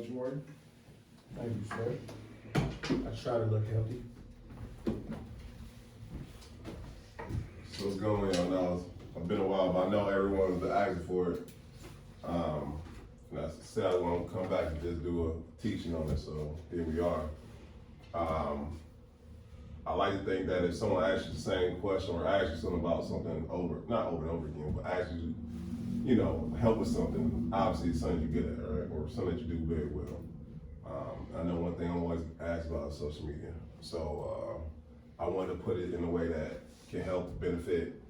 Jordan. Thank you, sir. I try to look healthy. So what's going on, y'all? Now it's been a while, but I know everyone's been asking for it. And I said I want to come back and just do a teaching on it, so here we are. I like to think that if someone asks you the same question or asks you something about something not over and over again, but asks you, help with something, obviously it's something you're good at, right? Or something that you do very well. I know one thing I'm always asked about is social media. So I wanted to put it in a way that can help benefit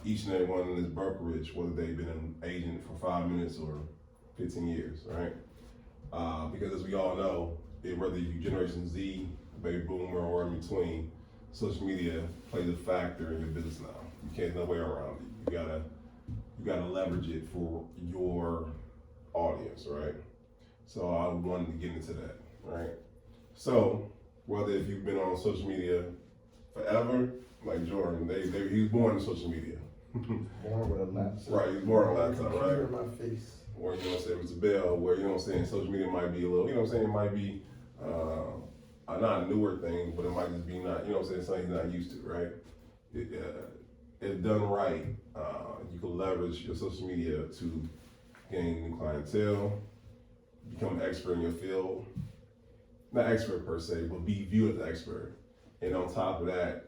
each and every one in this brokerage, whether they've been an agent for 5 minutes or 15 years, right? Because as we all know, whether you Generation Z, baby boomer, or in between, social media plays a factor in your business now. You can't no way around it. You gotta leverage it for your audience, right? So I wanted to get into that, right? So whether if you've been on social media forever, like Jordan, he was born in social media. Born with a laptop. Right, he was born on a laptop, right? In my face. Or Mr. Bell, where social media might be a little, it might be not a newer thing, but it might just be not, something he's not used to, right? If done right, you can leverage your social media to gain new clientele, become an expert in your field. Not expert per se, but be viewed as an expert. And on top of that,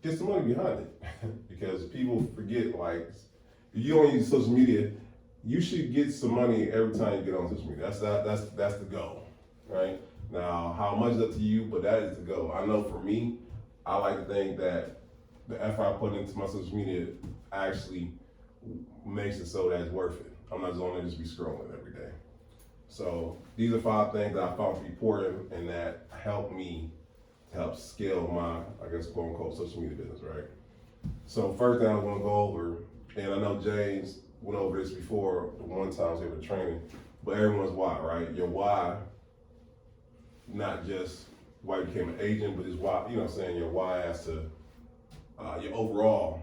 get some money behind it. Because people forget, like, if you don't use social media, you should get some money every time you get on social media. That's the goal, right? Now, how much is up to you, but that is the goal. I know for me, I like to think that the effort I put into my social media actually makes it so that it's worth it. I'm not just going to just be scrolling every day. So these are 5 things that I found to be important and that help me to help scale my, quote unquote, social media business, right? So first thing I'm going to go over, and I know James went over this before the one time I was able to training, but everyone's why, right? Your why, not just why you became an agent, but it's why, your why as to your overall,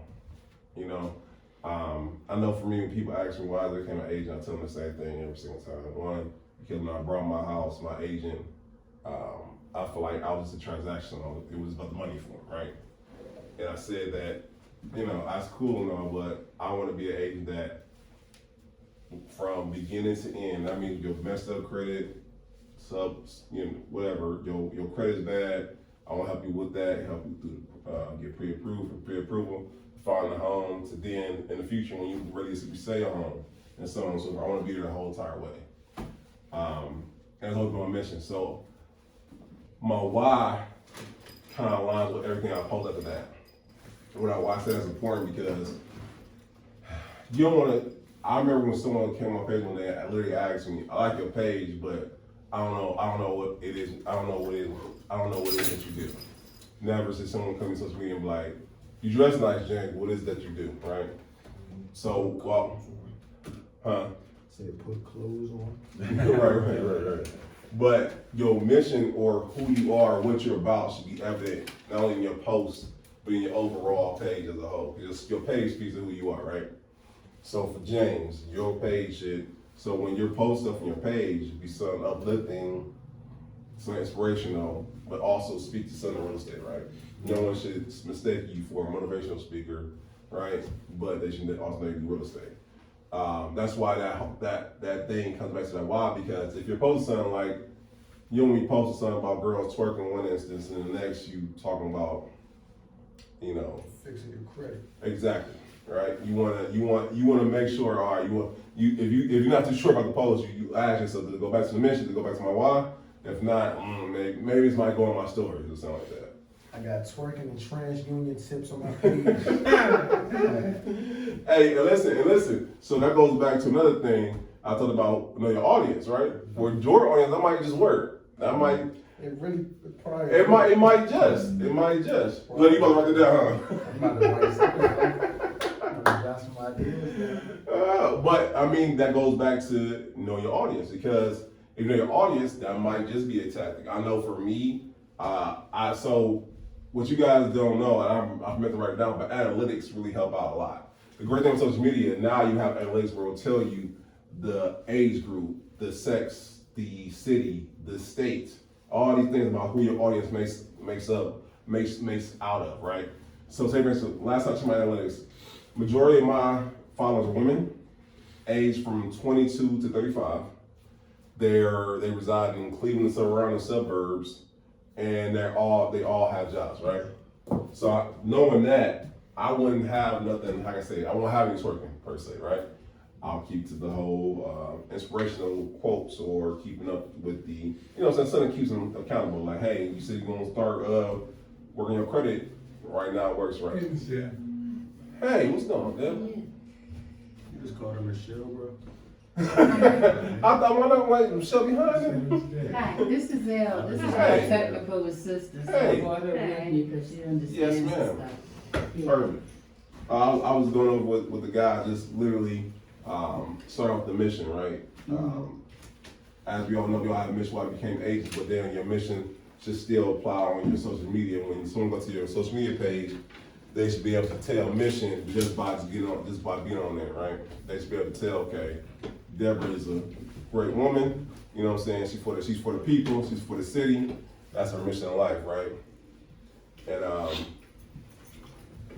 I know for me, when people ask me why I became an agent, I tell them the same thing every single time. One, because when I brought my house, my agent, I feel like I was a transaction. It was about the money for him, right? And I said that, that's cool and all, but I want to be an agent that from beginning to end, that means your messed up credit, subs, whatever, your credit's bad, I want to help you with that, help you through, get pre-approval, find a home, to then, in the future, when you ready to sell your home, and so on and so forth. I want to be there the whole entire way. And that's always been my mission. So, my why kind of aligns with everything I post after that. Why I say that's important, because you don't want to. I remember when someone came on my page one day, I literally asked me, "I like your page, but I don't know what it is. I don't know what it is that you do." Never see someone come to social media and be like, "You dress nice, James. What is it that you do?" Right? So, Say put clothes on. right. But your mission or who you are, what you're about, should be evident not only in your posts, but in your overall page as a whole. Because your page speaks to who you are, right? So for James, your page should, so when you're posting stuff on your page, be something uplifting, something inspirational, but also speak to something in real estate, right? No one should mistake you for a motivational speaker, right? But they should also make you real estate. That's why that thing comes back to that why, because if you're posting something like, you only posting something about girls twerking one instance, and the next you talking about, fixing your credit. Exactly, right? You wanna make sure, all right, if you're not too sure about the post, you ask yourself, to go back to the mission, to go back to my why? If not, maybe this might go on my stories or something like that. I got twerking and TransUnion tips on my page. Hey, and listen. So that goes back to another thing I talked about, your audience, right? For your audience, that might just work. That might. It really probably. It might just. Look, you about to write it down, huh? I'm about to write something. I'm gonna jot some ideas down. But I mean, that goes back to know your audience, because if you know your audience, that might just be a tactic. I know for me, so what you guys don't know, and I've meant to write it down, but analytics really help out a lot. The great thing with social media, now you have analytics where it will tell you the age group, the sex, the city, the state, all these things about who your audience makes out of, right? So say for instance, last time I checked my analytics, majority of my followers are women, aged from 22 to 35. They reside in Cleveland and surrounding suburbs, and they all have jobs, right? So knowing that, I wouldn't have nothing, like I say, I won't have any twerking per se, right? I'll keep to the whole inspirational quotes or keeping up with the, you know, something keeps them accountable. Like, hey, you said you're gonna start working your credit. Right now it works, right? Yeah. Hey, what's going on, Deb? You just called her Michelle, bro. I thought one of them like Michelle behind him. Hi, this is Elle. This is my Hey. technical assistant. So Hey. I brought her with me because she understands Yes, this ma'am. stuff. Yeah. Perfect. I was going over with the guy, just literally start off the mission, right? As we all know, we all have a mission why we became agents, but then your mission should still apply on your social media. When someone goes to your social media page, they should be able to tell mission just by being on there, right? They should be able to tell, okay, Deborah is a great woman, you know what I'm saying? She's for the people, she's for the city. That's her mission in life, right? And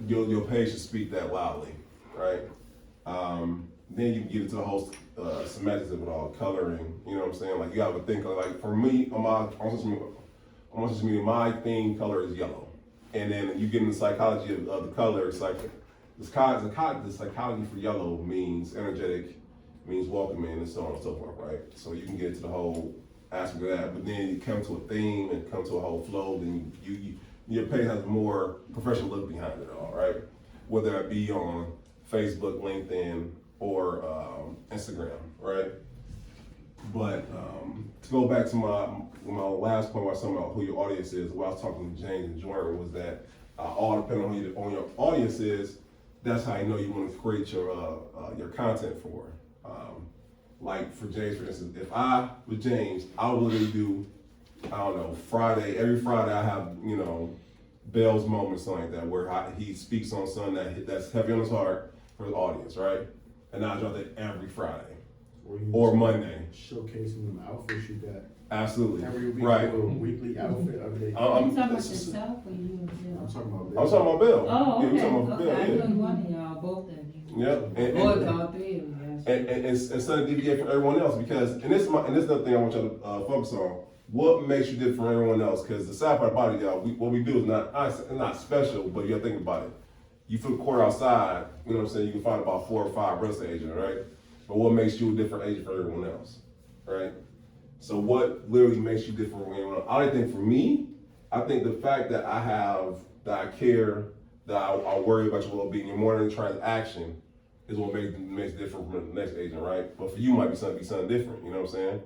your page should speak that loudly, right? Then you can get into the whole semantics of it all, coloring, you know what I'm saying? Like you gotta think of, like for me, on social media, my theme color is yellow. And then you get into the psychology of the color. It's like the psychology for yellow means energetic, means welcoming, and so on and so forth, right? So you can get into the whole aspect of that, but then you come to a theme and come to a whole flow, then your page has a more professional look behind it all, right? Whether it be on Facebook, LinkedIn, or Instagram, right? But to go back to my last point, where I was talking about who your audience is, what I was talking to James and Jordan was that all depending on who your audience is, that's how you know you want to create your content for. Like for James, for instance, if I was James, I would literally do, I don't know, every Friday I have, you know, Bell's moments, something like that, where he speaks on something that's heavy on his heart for his audience, right? And I drop that every Friday or Monday. Showcasing them outfits you got. Absolutely. Every week, right. a weekly outfit update. You talking about yourself or you? I'm talking about I'm talking about Bill. Oh, okay. Yeah, I'm talking about Okay. Bill. I Yeah. know one of y'all, both of you. Yep. Or all three of you. And instead of deviate from everyone else, because and this is another thing I want you to focus on. What makes you different from everyone else? Because the sad part about it, y'all, what we do is not special, but you gotta think about it. You flip a quarter outside, you know what I'm saying? You can find about 4 or 5 real estate agents, right? But what makes you a different agent from everyone else, right? So what literally makes you different from everyone else? I think for me, I think the fact that I care, that I worry about your well-being, your more than transaction is what makes different from the next agent, right? But for you, might be something different. You know what I'm saying?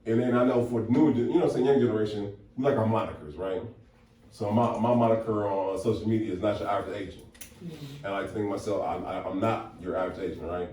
And then I know for the new, you know what I'm saying, young generation, we like our monikers, right? So my moniker on social media is not your average agent. And I like to think to myself, I'm not your average agent, right?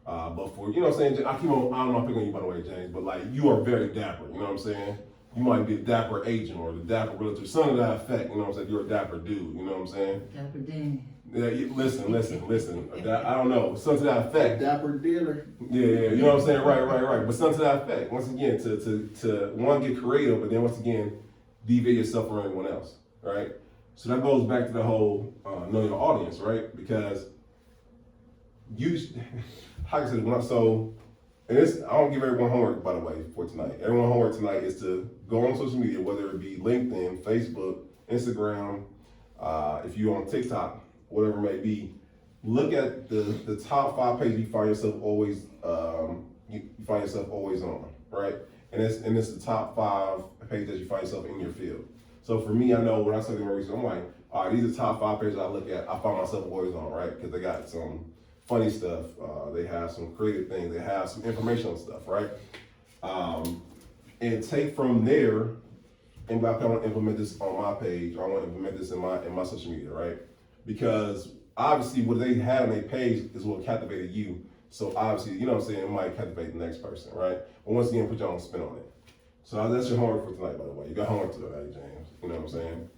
But for, you know what I'm saying, I don't know I'm picking on you by the way, James, but like you are very dapper, you know what I'm saying? You might be a dapper agent or the dapper realtor, something to that effect, you know what I'm saying? You're a dapper dude, you know what I'm saying? Dapper Dan. Yeah, listen. I don't know, something to that effect. Dapper dealer. Yeah, you know what I'm saying? Right. But something to that effect. Once again, to one, get creative, but then once again, deviate yourself from everyone else, right? So that goes back to the whole know your audience, right? Because you, like I said, and this, I don't give everyone homework, by the way, for tonight. Everyone homework tonight is to go on social media, whether it be LinkedIn, Facebook, Instagram, if you're on TikTok, whatever it may be. Look at the top 5 pages you find yourself always on, right? And it's the top 5 pages that you find yourself in your field. So for me, I know when I start doing my research, I'm like, all right, these are the top 5 pages I look at. I find myself always on, right? Because they got some funny stuff. They have some creative things. They have some informational stuff, right? And take from there, and I want to implement this on my page. Or I want to implement this in my social media, right? Because obviously what they have on their page is what captivated you. So obviously, you know what I'm saying, it might captivate the next person, right? But once again, put your own spin on it. So that's your homework for tonight, by the way. You got homework today, James. You know what I'm saying?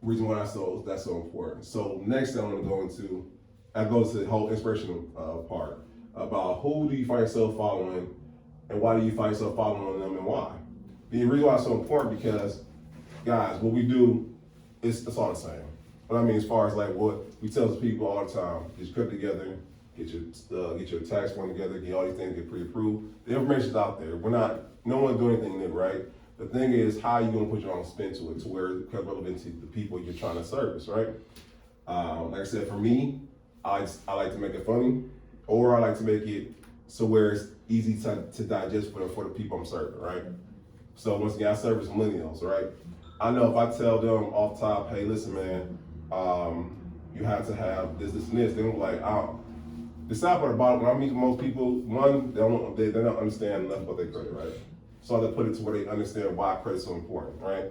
Reason why that's so important. So next thing I want to go into, that goes to the whole inspirational part about who do you find yourself following and why do you find yourself following them and why. The reason why it's so important because, guys, what we do, it's all the same. What I mean as far as like what we tell people all the time, just put together, get your tax form together, get all these things get pre-approved. The information's out there. No one's doing anything new, right? The thing is, how you gonna put your own spin to it to where it becomes relevant to the people you're trying to service, right? Like I said, for me, I like to make it funny, or I like to make it so where it's easy to digest for the people I'm serving, right? So once again, I service millennials, right? I know if I tell them off top, hey, listen, man, you have to have this, and this, they're like, the sad part about it, when I meet most people, one, they don't understand enough about their credit, right? So I have to put it to where they understand why credit's so important, right?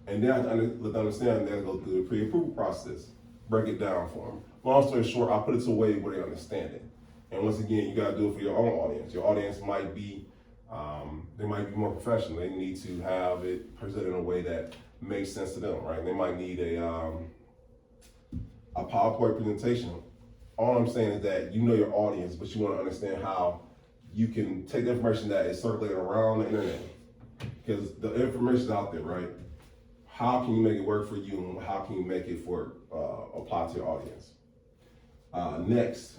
And then I have to let them understand, they go through the pre-approval process, break it down for them. Long story short, I put it to a way where they understand it. And once again, you gotta do it for your own audience. Your audience might be, they might be more professional. They need to have it presented in a way that makes sense to them, right? They might need a PowerPoint presentation. All I'm saying is that you know your audience, but you wanna understand how you can take the information that is circulating around the internet. Because the information's out there, right? How can you make it work for you and how can you make it apply to your audience? Next,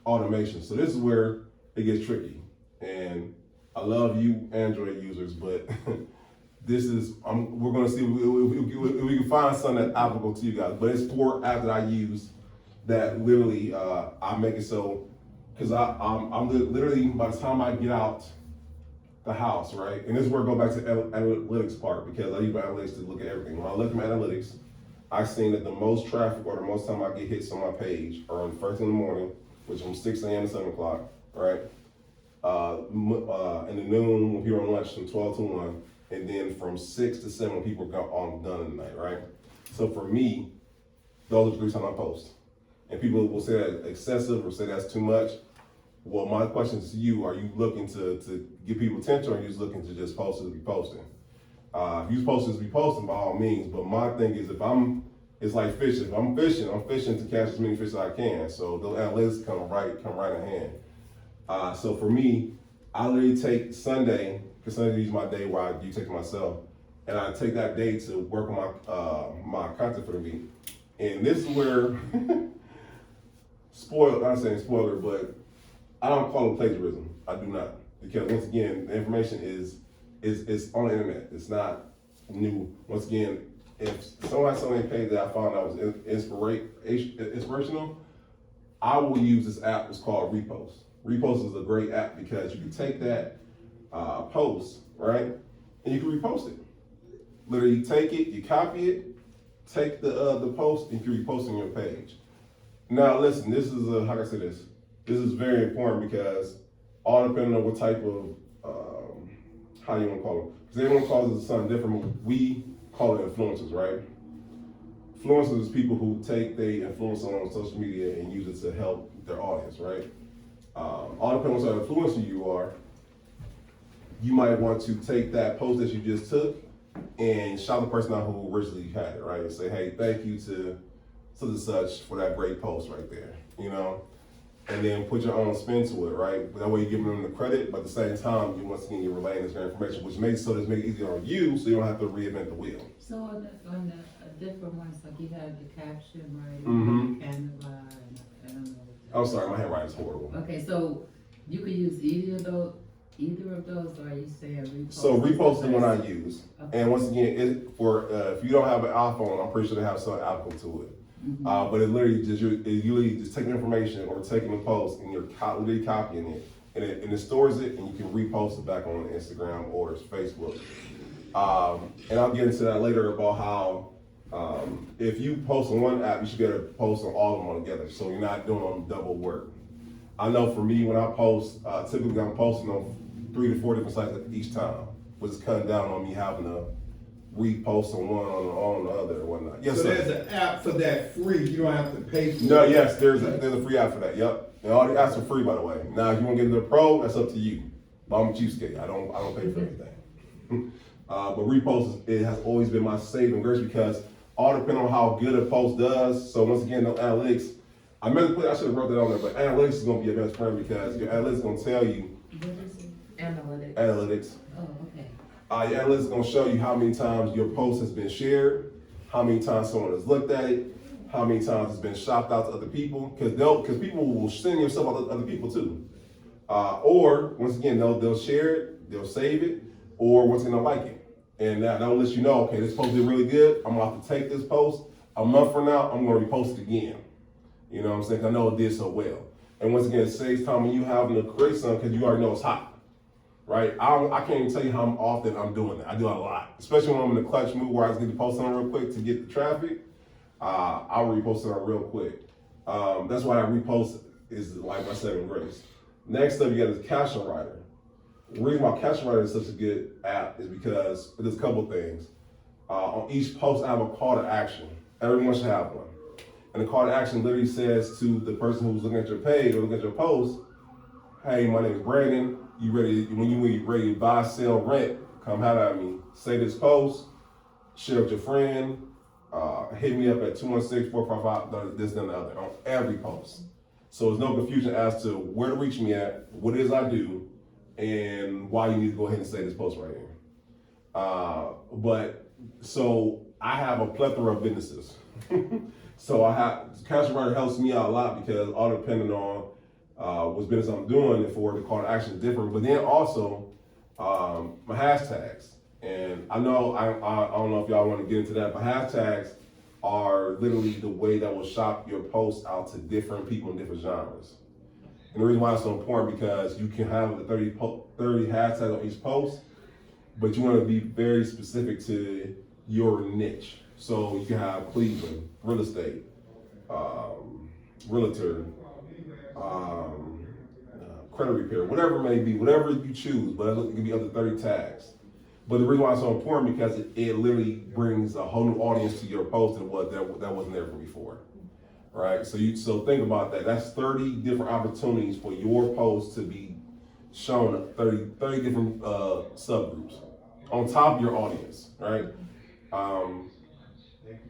automation. So this is where it gets tricky. And I love you Android users, but we're gonna see if we can find something that's applicable to you guys. But it's 4 apps that I use that literally I make it so, because I'm literally, by the time I get out the house, right? And this is where I go back to analytics part, because I use my analytics to look at everything. When I look at my analytics, I've seen that the most traffic or the most time I get hits on my page are on first in the morning, which is from 6 a.m. to 7 o'clock, right? In the noon, when people are on lunch, from 12 to 1, and then from 6 to 7 when people are on done in the night, right? So for me, those are the 3 times I post. And people will say that's excessive or say that's too much. Well, my question is to you, are you looking to get people attention, or are you just looking to just post to be posting? If you post to be posting, by all means, but my thing is it's like fishing. If I'm fishing to catch as many fish as I can. So those analytics come right in hand. So for me, I literally take Sunday, because Sunday is my day where I do take myself, and I take that day to work on my content for the week. And this is where, I'm not saying spoiler, but I don't call it plagiarism. I do not. Because once again, the information is on the internet. It's not new. Once again, if someone has something page that I found that was inspirational, I will use this app. It's called Repost. Repost is a great app because you can take that post, right, and you can repost it. Literally, you take it, you copy it, take the post, and you can repost it on your page. Now, listen, this is how can I say this? This is very important because all depending on what type of how you want to call them, because everyone calls it something different. We call it influencers, right? Influencers is people who take their influence on social media and use it to help their audience, right? All depending on what influencer you are, you might want to take that post that you just took and shout the person out who originally had it, right? And say, hey, thank you to such and such for that great post right there, you know? And then put your own spin to it, right? That way you're giving them the credit, but at the same time, once again, you're relaying this information, which makes it easier on you, so you don't have to reinvent the wheel. So on the different ones, like you have the caption, right? Mm-hmm. Canva, I don't know. I'm sorry, my handwriting is horrible. Okay, so you could use either of those, or are you saying repost? So repost is the one I use. Okay. And once again, if you don't have an iPhone, I'm pretty sure they have some applicable to it. Mm-hmm. But it literally just you literally just taking information or taking the post and you're literally copying it, and it stores it, and you can repost it back on Instagram or Facebook. And I'll get into that later about how if you post on one app, you should be able to post on all of them together, so you're not doing double work. I know for me, when I post, typically I'm posting on 3 to 4 different sites each time, which is cutting down on me having to repost on one on the other or whatnot. Yes, so sir. there's an app for that free. You don't have to pay for No, it. yes, there's a free app for that. Yep. And all the apps are free, by the way. Now, if you want to get into the pro, that's up to you. But I'm a cheapskate. I don't pay for anything. But repost it has always been my saving grace because all depends on how good a post does. So once again, the analytics, I should have wrote that on there, but analytics is gonna be your best friend because your analytics is gonna tell you What is it? Analytics. analytics. Oh, okay. Your analytics is gonna show you how many times your post has been shared, how many times someone has looked at it, how many times it's been shopped out to other people, because people will send your stuff out to other people too. Or once again, they'll share it, they'll save it, or once again they'll like it, and that'll let you know, okay, this post did really good. I'm gonna have to take this post a month from now. I'm gonna repost it again. You know what I'm saying? I know it did so well. And once again, it saves time when you having to create something because you already know it's hot, right? I can't even tell you how often I'm doing that. I do it a lot, especially when I'm in the clutch move where I just need to post something real quick to get the traffic. I'll repost it real quick. That's why I repost is like my saving grace. Next up, you got this Caption Writer. The reason why Caption Writer is such a good app is because there's a couple things. On each post, I have a call to action. Everyone should have one. And the call to action literally says to the person who's looking at your page or looking at your post, hey, my name is Brandon. When you ready to buy, sell, rent, come holler at me. Say this post, share it with your friend, hit me up at 216-455, this, and the other on every post. So there's no confusion as to where to reach me at, what it is I do, and why you need to go ahead and say this post right here. So I have a plethora of businesses. So Caption Writer helps me out a lot because all depending on what business I'm doing, and for the call to action is different. But then also my hashtags, and I know I don't know if y'all want to get into that, but hashtags are literally the way that will shop your posts out to different people in different genres. And the reason why it's so important because you can have the 30 hashtags on each post, but you want to be very specific to your niche. So you can have Cleveland, real estate, realtor, credit repair, whatever it may be, whatever you choose, but it can be up to 30 tags. But the reason why it's so important because it literally brings a whole new audience to your post that wasn't there from before, right? So think about that. That's 30 different opportunities for your post to be shown 30 different subgroups on top of your audience, right?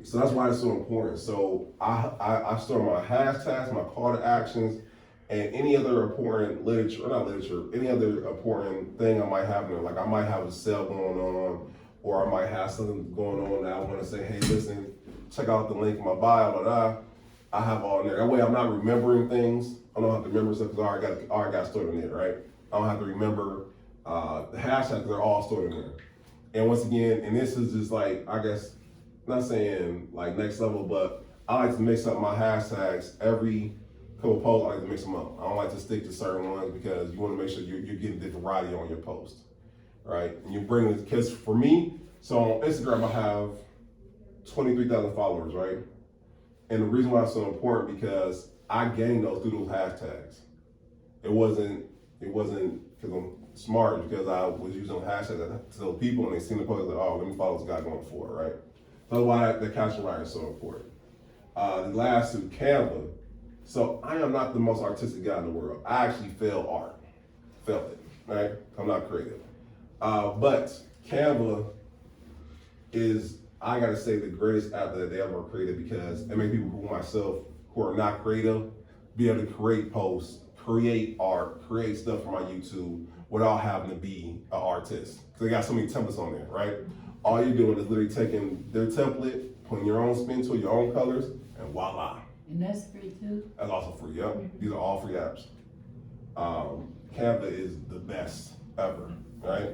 So that's why it's so important. So I store my hashtags, my call to actions, and any other important any other important thing I might have in there. Like I might have a sale going on, or I might have something going on that I want to say, hey, listen, check out the link in my bio, blah, blah. I have all in there. That way I'm not remembering things. I don't have to remember stuff because I already got stored in there, right? I don't have to remember the hashtags because they're all stored in there. And once again, and this is just like, I guess, not saying like next level, but I like to mix up my hashtags every couple posts. I like to mix them up. I don't like to stick to certain ones because you want to make sure you're getting different variety on your post, right? And you bring it, because for me, so on Instagram I have 23,000 followers, right? And the reason why it's so important because I gained those through those hashtags. It wasn't because I'm smart, because I was using hashtags to those people and they seen the post like, oh, let me follow this guy going forward, right? That's why the Caption Writer is so important. The last two, Canva. So I am not the most artistic guy in the world. I actually felt it, right? I'm not creative. But Canva is, I gotta say, the greatest app that they ever created because it makes people who are not creative be able to create posts, create art, create stuff for my YouTube without having to be an artist. Because they got so many templates on there, right? All you're doing is literally taking their template, putting your own spin to it, your own colors, and voila. And that's free too? That's also free, yep. These are all free apps. Canva is the best ever, right?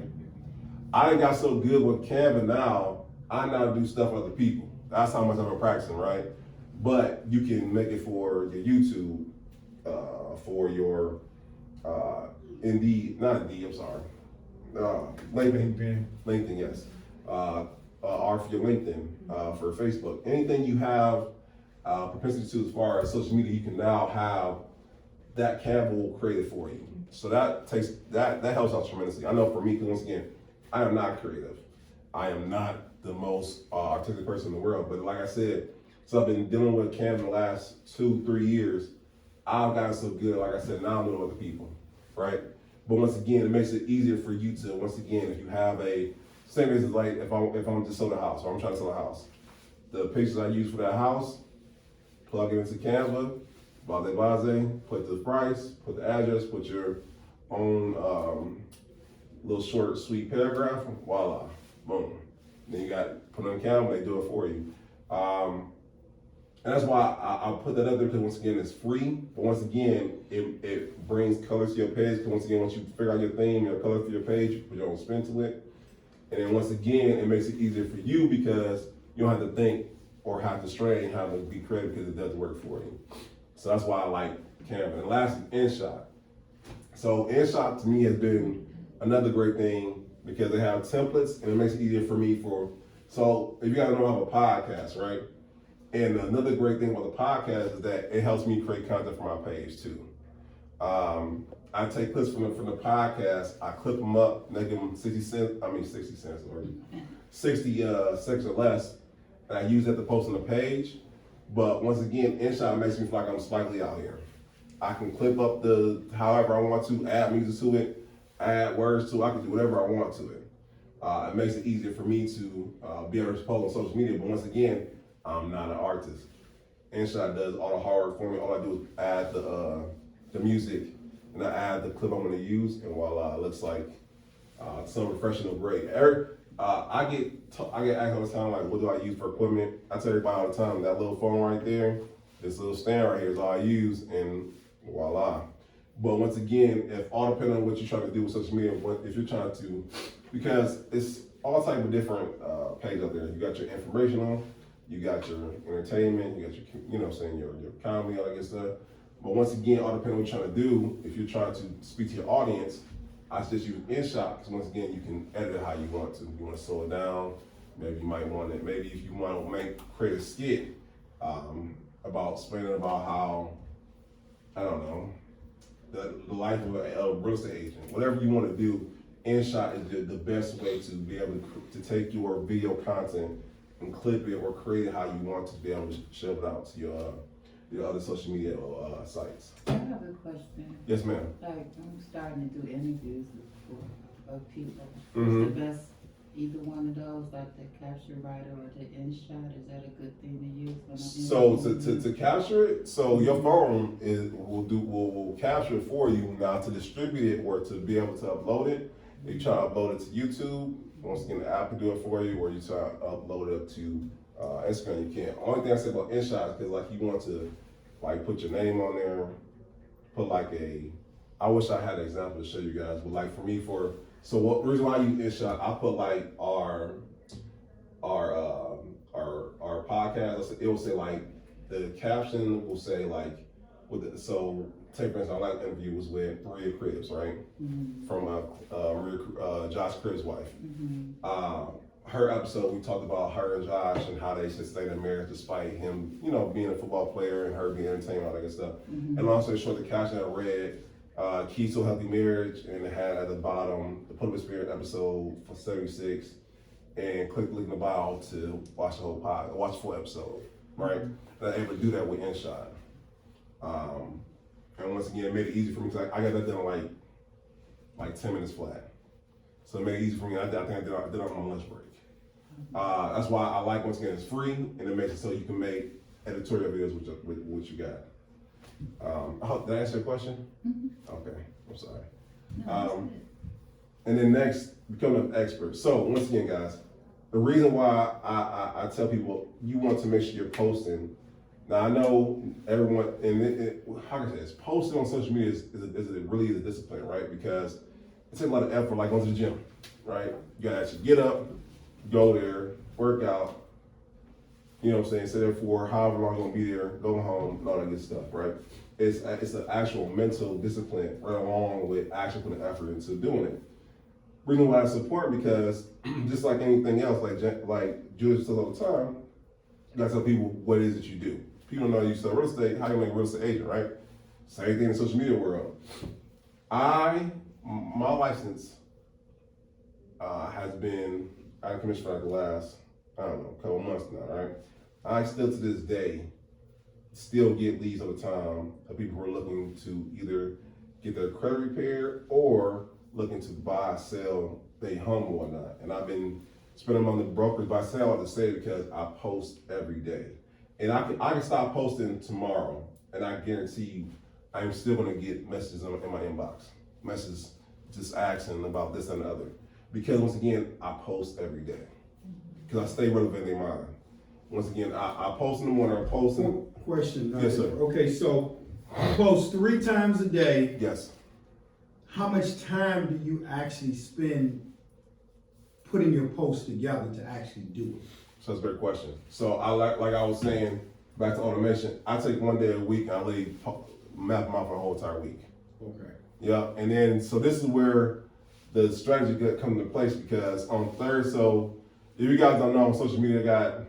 I got so good with Canva now, I now do stuff for other people. That's how much I've been practicing, right? But you can make it for your YouTube, for your LinkedIn, yes. Or for your LinkedIn, for Facebook. Anything you have propensity to as far as social media, you can now have that Canva will create it for you. So that helps out tremendously. I know for me, because once again, I am not creative. I am not the most artistic person in the world. But like I said, so I've been dealing with Canva the last 2-3 years. I've gotten so good, like I said, now I'm doing other people, right? But once again, it makes it easier for you to, once again, if you have same as like if I'm just sold a house or I'm trying to sell a house, the pictures I use for that house, plug it into Canva, Base, put the price, put the address, put your own little short, sweet paragraph, voila, boom. Then you got put on the camera, they do it for you. And that's why I put that up there because once again, it's free. But once again, it brings color to your page. Because once again, once you figure out your theme, your color for your page, you put your own spin to it. And then once again, it makes it easier for you because you don't have to think or have to strain how to be creative because it does work for you. So that's why I like Canva. And lastly, InShot. So InShot to me has been another great thing because they have templates and it makes it easier for me so if you gotta know I have a podcast, right? And another great thing about the podcast is that it helps me create content for my page too. I take clips from the podcast, I clip them up, and they give them 60 cents or 60 seconds or less, and I use that to post on the page. But once again, InShot makes me feel like I'm slightly out here. I can clip up however I want to, add music to it, add words to it, I can do whatever I want to it. It makes it easier for me to be able to post on social media, but once again, I'm not an artist. InShot does all the hard work for me. All I do is add the music and I add the clip I'm going to use, and voila, it looks like some refreshing or great. I get asked all the time, like, what do I use for equipment? I tell everybody all the time, that little phone right there, this little stand right here is all I use, and voila. But once again, if all depending on what you're trying to do with social media, if you're trying to, because it's all type of different pages out there. You got your informational, you got your entertainment, you got your comedy, all that good stuff. But once again, all depending on what you're trying to do, if you're trying to speak to your audience, I suggest use InShot because once again, you can edit it how you want to. You want to slow it down. Maybe you might want it. Maybe if you want to create a skit about explaining about how, I don't know, the life of a real estate agent. Whatever you want to do, InShot is the best way to be able to take your video content and clip it or create it how you want to be able to shove it out to your other social media sites. I have a question. Yes, ma'am. Like, I'm starting to do interviews of people. Mm-hmm. Is the best either one of those, like the capture writer or the InShot? Is that a good thing to use? When So to capture it, so your phone will capture it for you. Now to distribute it or to be able to upload it, if you try to upload it to YouTube, once again the app can do it for you, or you try to upload it to Instagram, you can. Only thing I say about InShot is because like you want to like put your name on there, put like I wish I had an example to show you guys, but like for me so what reason why I use InShot, I put like our podcast, it will say like, the caption will say like, so take for instance, our last interview was with Maria Cribbs, right? Mm-hmm. From Josh Cribbs' wife. Mm-hmm. Her episode, we talked about her and Josh and how they should stay in marriage despite him, being a football player and her being entertained, all that good stuff. Mm-hmm. And also showed the caption I read, Keys to a Healthy Marriage, and it had at the bottom the Public Spirit episode for 76, and click the link in the bio to watch the whole watch the full episode, right? Mm-hmm. And I'm able to do that with InShot. And once again, it made it easy for me because I got that done like 10 minutes flat. So it made it easy for me. I think I did it on my lunch break. That's why I like, once again, it's free, and it makes it so you can make editorial videos with what you got. Did I answer your question? Mm-hmm. Okay, I'm sorry. No, and then next, becoming an expert. So once again, guys, the reason why I tell people you want to make sure you're posting. Now I know everyone, and how can I say this? Posting on social media is really a discipline, right? Because it takes a lot of effort, like going to the gym, right? You gotta actually get up, go there, work out, sit there for however long you're gonna be there, go home, and all that good stuff, right? It's an actual mental discipline right along with actually putting effort into doing it. Reason why I support, because just like anything else, like Julia says all the time, you gotta tell people what it is that you do. People know you sell real estate, how you make a real estate agent, right? Same thing in the social media world. My license has been out of commission for like the last, couple months now, right? I still to this day get leads all the time of people who are looking to either get their credit repaired or looking to buy, sell their home or whatnot. And I've been spending money on the brokers by sale, I have to say, because I post every day. And I can stop posting tomorrow and I guarantee you, I'm still gonna get messages in my inbox, messages just asking about this and the other. Because once again, I post every day. Because I stay relevant in their mind. Once again, I post in the morning, I'm posting. Question. Yes, sir. Okay, so you post 3 times a day. Yes. How much time do you actually spend putting your posts together to actually do it? So that's a great question. So I like I was saying, back to automation, I take one day a week and I map them out for the whole entire week. Okay. Yeah, and then so this is where the strategy comes into place because on Thursday, so if you guys don't know, on social media I got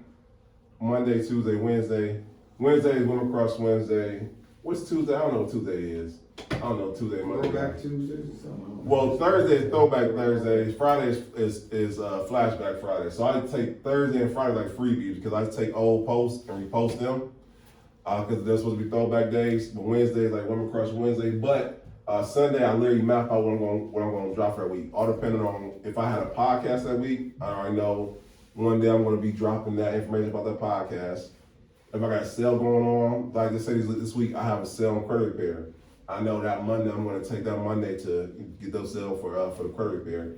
Monday, Tuesday, Wednesday. Wednesday is Women Crush Wednesday. What's Tuesday? I don't know what Tuesday is. I don't know Tuesday, Monday. Throwback Tuesdays or something? Well, Thursday is Throwback Thursday. Friday is Flashback Friday. So I take Thursday and Friday like freebies because I take old posts and repost them because they're supposed to be throwback days. But Wednesday is like Women Crush Wednesday. But Sunday I literally map out what I'm going to drop for that week. All depending on if I had a podcast that week, I already know one day I'm going to be dropping that information about that podcast. If I got a sale going on, like they say this week, I have a sale on credit repair. I know that Monday I'm going to take that Monday to get those sales for the credit repair.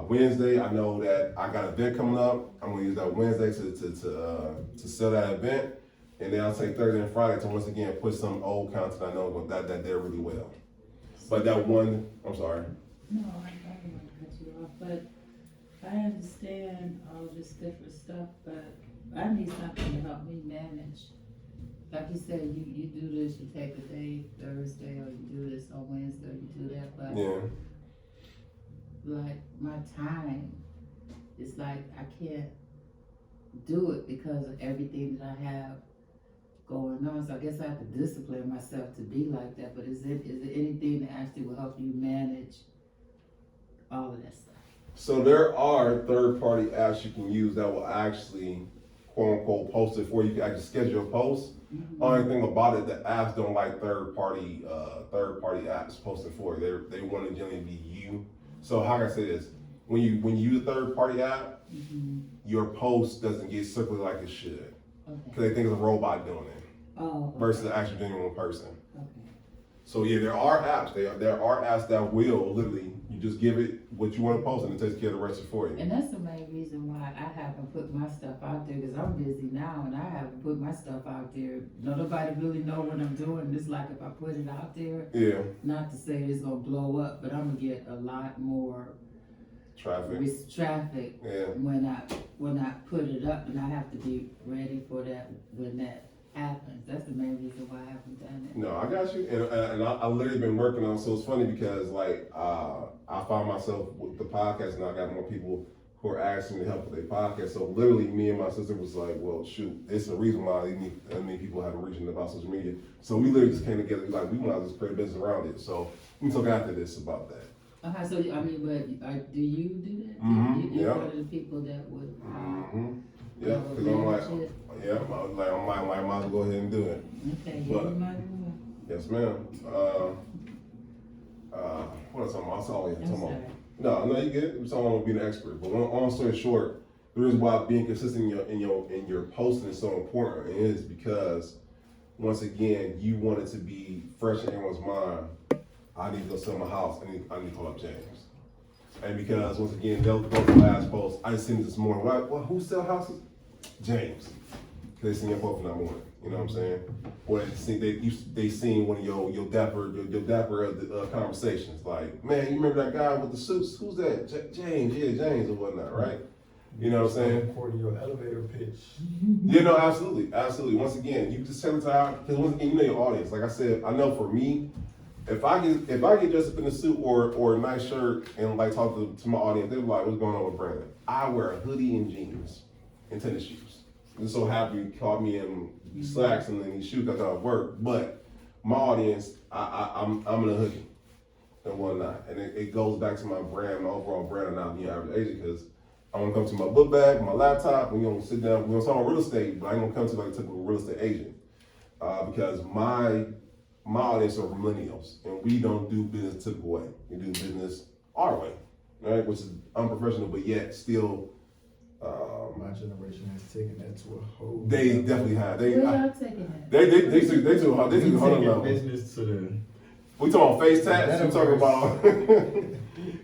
Wednesday, I know that I got an event coming up. I'm going to use that Wednesday to sell that event, and then I'll take Thursday and Friday to once again put some old content I know that did really well. But that one, I'm sorry. No, I don't want to cut you off, but I understand all this different stuff, but I need something to help me manage. Like you said, you do this, you take a day Thursday, or you do this on Wednesday, or you do that, but Yeah. like my time, it's like I can't do it because of everything that I have going on. So I guess I have to discipline myself to be like that. But is there anything that actually will help you manage all of that stuff? So there are third-party apps you can use that will actually quote unquote post it for you. You can actually schedule a post. Mm-hmm. Only thing about it, the apps don't like third-party apps posted for you. They want to generally be you. So how can I say this? When you use a third-party app, Mm-hmm. your post doesn't get circulated like it should Okay. because they think it's a robot doing it Oh. Okay. versus an actual genuine person. Okay. So yeah, there are apps. There are apps that will literally you just give it what you want to post and it takes care of the rest for you. And that's the main reason why I haven't put my stuff out there, because I'm busy now and I haven't put my stuff out there. Nobody really know what I'm doing. It's like if I put it out there, Yeah, not to say it's gonna blow up, but I'm gonna get a lot more traffic Yeah. when I put it up, and I have to be ready for that when that happens. That's the main reason why I haven't done it. No, I got you, and I literally been working on. So it's funny because like I find myself with the podcast now. I got more people who are asking me to help with their podcast. So literally, me and my sister was like, "Well, shoot, it's the reason why many people haven't reached about social media." So we literally just came together like we want to just create a business around it. So we talk after this about that. So I mean, but do you do that? Mhm, You're yeah. one of the people that would. Yeah, because I'm like, yeah, I might as well go ahead and do it. Okay, But- you might as well. Yes, ma'am. What else? I'm sorry. I'm sorry. No, you get it. We're talking about being an expert. But long story short, the reason why being consistent in your posting is so important is because once again, you want it to be fresh in everyone's mind. I need to go sell my house. I need to call up James. And because once again, they'll go to the last post. I just seen this morning. Well, who sell houses? James. Because they seen your post in that morning. You know what I'm saying? Or they seen one of your dapper conversations. Like, man, you remember that guy with the suits? Who's that? James. Yeah, James or whatnot, right? You know what I'm saying? According to your elevator pitch. Yeah, no, absolutely. Once again, you just tell it to because once again, you know your audience. Like I said, I know for me, if I get dressed up in a suit or a nice shirt and like talk to my audience, they're like, "What's going on with Brandon?" I wear a hoodie and jeans and tennis shoes. I'm so happy you caught me in slacks and then these shoes because I work. But my audience, I'm in a hoodie and whatnot, and it goes back to my brand, my overall brand, and not the average agent because I want to come to my book bag, my laptop. We're gonna sit down. We're gonna talk about real estate, but I ain't gonna come to like a typical real estate agent because my audience are millennials, and we don't do business the typical way. We do business our way, right? Which is unprofessional, but yet still My generation has taken that to a whole. They definitely have. Where y'all taking that? They took a We hundred taking level. business to the. We talking about face tats. We talking about.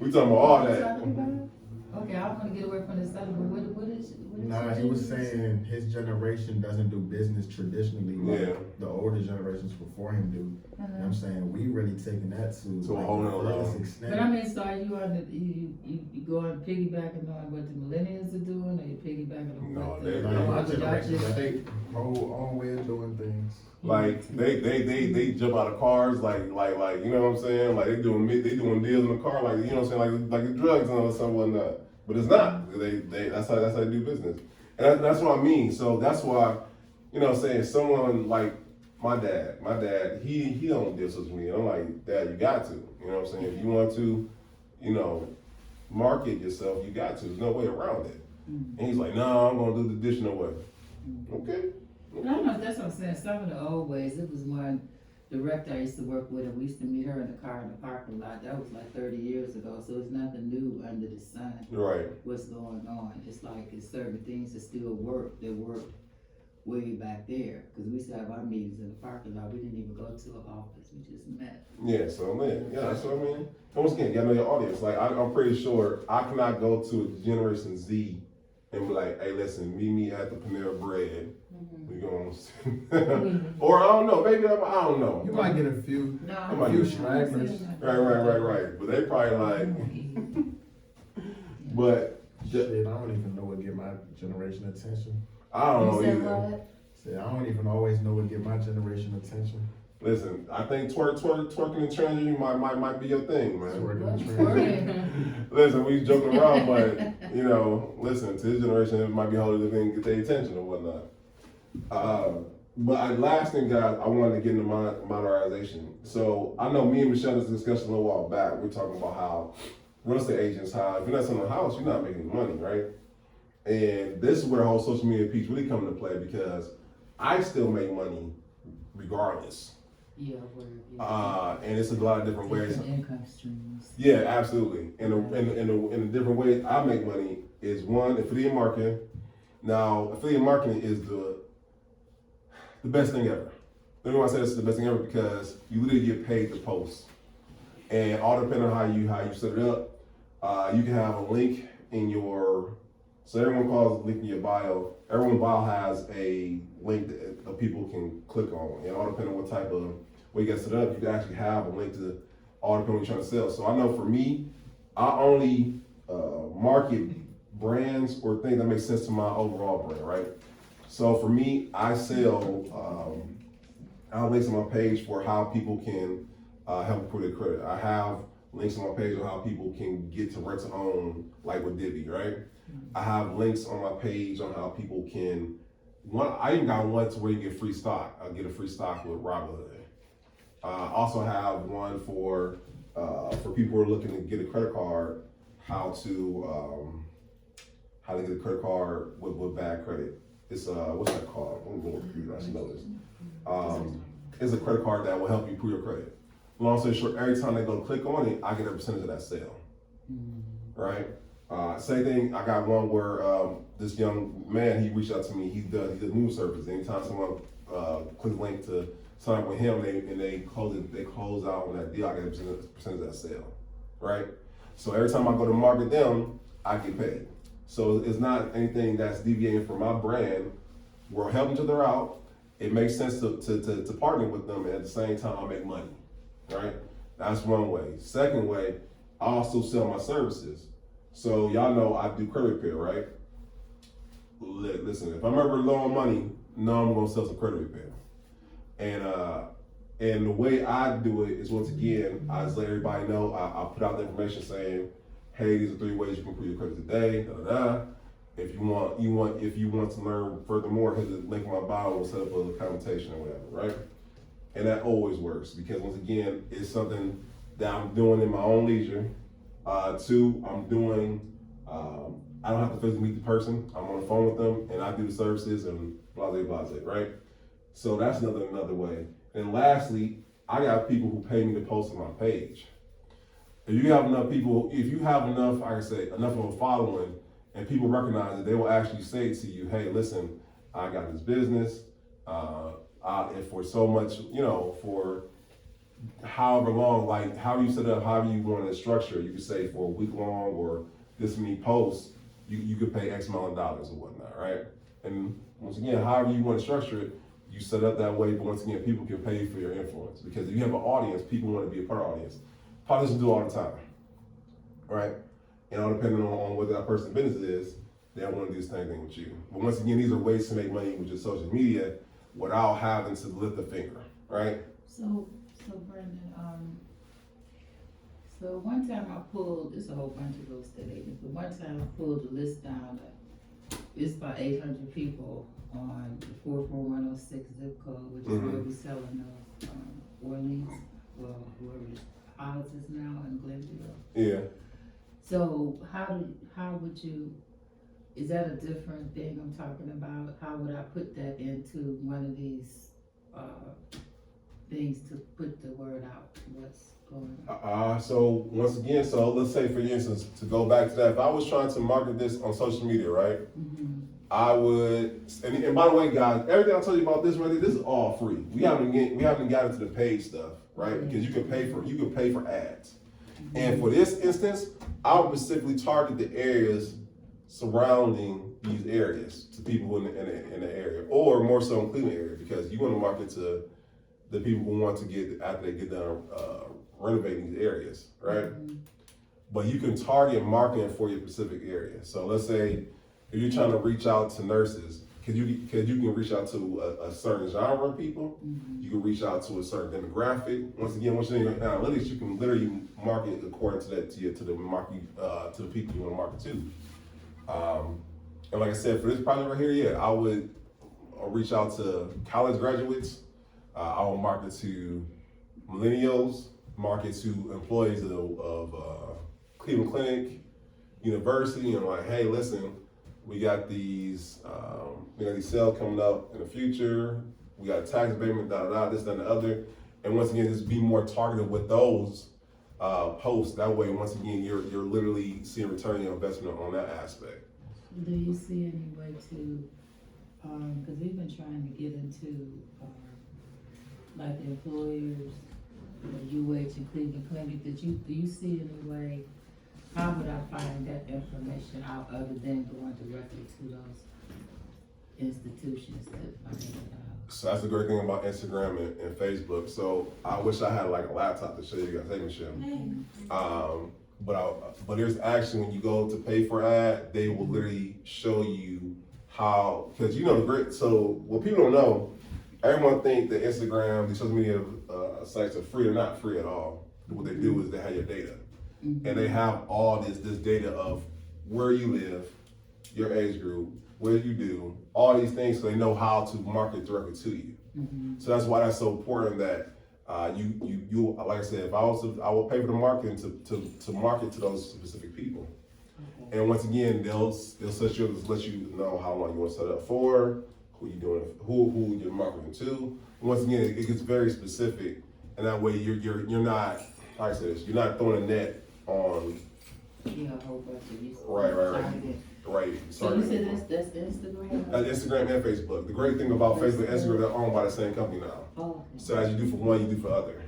We talking about all What you that. talking about? Okay, I want to get away from this other, but what is Nah, he was saying his generation doesn't do business traditionally like Yeah. the older generations before him do. And I'm saying we really taking that to To a whole nother level. extent. But I mean, so are you on the, you going piggybacking on what the millennials are doing, or you piggybacking on No, what they- Nah, my what y'all generation, just- but they whole own way of doing things. Like they jump out of cars like you know what I'm saying? Like they doing deals in the car like you know what I'm saying like the drugs and something like that. But it's not. They that's how they do business. And that's what I mean. So that's why, you know what I'm saying, someone like my dad, he don't deal social media. I'm like, Dad, you got to. You know what I'm saying? If you want to, you know, market yourself, you got to. There's no way around it. And he's like, no, I'm gonna do the traditional way. Okay. I don't know, that's what I'm saying, some of the old ways, it was one director I used to work with, and we used to meet her in the car in the parking lot, that was like 30 years ago, so it's nothing new under the sun. Right. What's going on, it's like, it's certain things that still work, that worked way back there, cause we used to have our meetings in the parking lot, we didn't even go to an office, we just met. Yeah, so man, yeah, that's what I mean. And once again, you gotta know your audience. Like I'm pretty sure I cannot go to a Generation Z and be like, hey, listen, meet me at the Panera Bread. We going, or I don't know, maybe I don't know. You might get a few. No, I might few get- stragglers. Right. But they probably like, but Shit, I don't even know what get my generation attention. I don't You know said either. what? Say I don't even always know what get my generation attention. Listen, I think twerking and transgender might be your thing, man. Twerking and What? transgender. Listen, we joking around, but you know, listen, to his generation, it might be harder to get their attention or whatnot. But last thing, guys, I wanted to get into modernization. So I know me and Michelle was discussing a little while back. We're talking about how real estate agents, how if you're not selling a house, you're not making money, right? And this is where the whole social media piece really come into play because I still make money regardless. Yeah, where, And it's a lot of different ways. different income streams. Yeah, absolutely. And in a different way I make money is one, affiliate marketing. Now, affiliate marketing is the best thing ever. The reason why I say this is the best thing ever because you literally get paid to post. And all depending on how you set it up, you can have a link in your, so everyone calls a link in your bio. Everyone's bio has a link that people can click on. And all depending on what type of way you get set up, you can actually have a link to all depending on what you're trying to sell. So I know for me, I only market brands or things that make sense to my overall brand, right? So for me, I sell, I have links on my page for how people can help improve their credit. I have links on my page on how people can get to rent to own, like with Divvy, right? I have links on my page on how people can, I even got one to where you get free stock. I get a free stock with Robinhood. I also have one for people who are looking to get a credit card, how to get a credit card with bad credit. It's what's that called? Let me go on the computer. I should know this. It's a credit card that will help you improve your credit. Long story short, every time they go click on it, I get a percentage of that sale. Right? Same thing. I got one where this young man he reached out to me. He does news service. Anytime someone click the link to sign up with him, they close out on that deal. I get a percentage of that sale. Right? So every time I go to market them, I get paid. So it's not anything that's deviating from my brand. We're helping each other out. It makes sense to partner with them, and at the same time, I make money, right? That's one way. Second way, I also sell my services. So y'all know I do credit repair, right? Listen, if I'm ever low on money, no, I'm gonna sell some credit repair. And the way I do it is, once again, I just let everybody know. I put out the information saying, hey, these are 3 ways you can improve your credit today. If you want to learn furthermore, hit the link in my bio and set up a consultation or whatever, right? And that always works because once again, it's something that I'm doing in my own leisure. 2, I'm doing. I don't have to physically meet the person. I'm on the phone with them, and I do the services and blah blah blah, right? So that's another way. And lastly, I got people who pay me to post on my page. If you have enough people, like I say, enough of a following, and people recognize it, they will actually say to you, hey, listen, I got this business, and for so much, for however long, like how you set it up, however you want to structure it, you could say for a week long or this many posts, you could pay X amount of dollars or whatnot, right? And once again, however you want to structure it, you set it up that way, but once again, people can pay for your influence. Because if you have an audience, people want to be a part of the audience. Politicians do all the time, right? And all depending on what that person's business is, they want to do the same thing with you. But once again, these are ways to make money with your social media without having to lift a finger, right? So Brandon, so one time I pulled, it's a whole bunch of real estate agents, but one time I pulled the list down, it's about 800 people on the 44106 zip code, which is where we're selling Orleans, well, whoever's houses now in Glenville. Yeah. So how would you, is that a different thing I'm talking about? How would I put that into one of these things to put the word out? What's going on? So once again, so let's say for instance, to go back to that, if I was trying to market this on social media, right? Mm-hmm. I would, and by the way, guys, everything I told you about this right here, this is all free. We haven't got into the paid stuff, right? Because you can pay for ads. Mm-hmm. And for this instance, I would specifically target the areas surrounding these areas to people in the area, or more so in Cleveland area, because you want to market to the people who want to get after they get done renovating these areas, right? Mm-hmm. But you can target marketing for your specific area. So let's say if you're trying to reach out to nurses, because you can reach out to a certain genre of people, mm-hmm. you can reach out to a certain demographic. Once again, once you're in your analytics, you can literally market according to that to the market to the people you want to market to. And like I said, for this project right here, yeah, I would reach out to college graduates. I will market to millennials, market to employees of Cleveland Clinic, University, and like, hey, listen, we got these sales coming up in the future. We got tax abatement, this, that, and the other. And once again, just be more targeted with those posts. That way, once again, you're literally seeing return on your investment on that aspect. Do you see any way to, because we've been trying to get into like employers, UH and Cleveland Clinic, do you see any way, how would I find that information out other than going directly to those institutions to find it out? So that's the great thing about Instagram and Facebook. So I wish I had like a laptop to show you guys. Hey, Michelle. But there's actually, when you go to pay for ad, they will literally show you how, because so what people don't know, everyone think that Instagram, these social media sites are free. They're not free at all. What they do is they have your data. Mm-hmm. And they have all this data of where you live, your age group, what you do, all these things, so they know how to market directly to you. Mm-hmm. So that's why that's so important that you like I said, if I will pay for the marketing to market to those specific people. Okay. And once again, they'll let you know how long you want to set up for, who you doing, who you're marketing to. And once again, it gets very specific, and that way you're not, like I said, you're not throwing a net on. Yeah, a whole bunch of these. Right. So you said that's Instagram? Instagram and Facebook. The great thing about Facebook and Instagram, they're owned by the same company now. Oh, okay. So as you do for one, you do for other.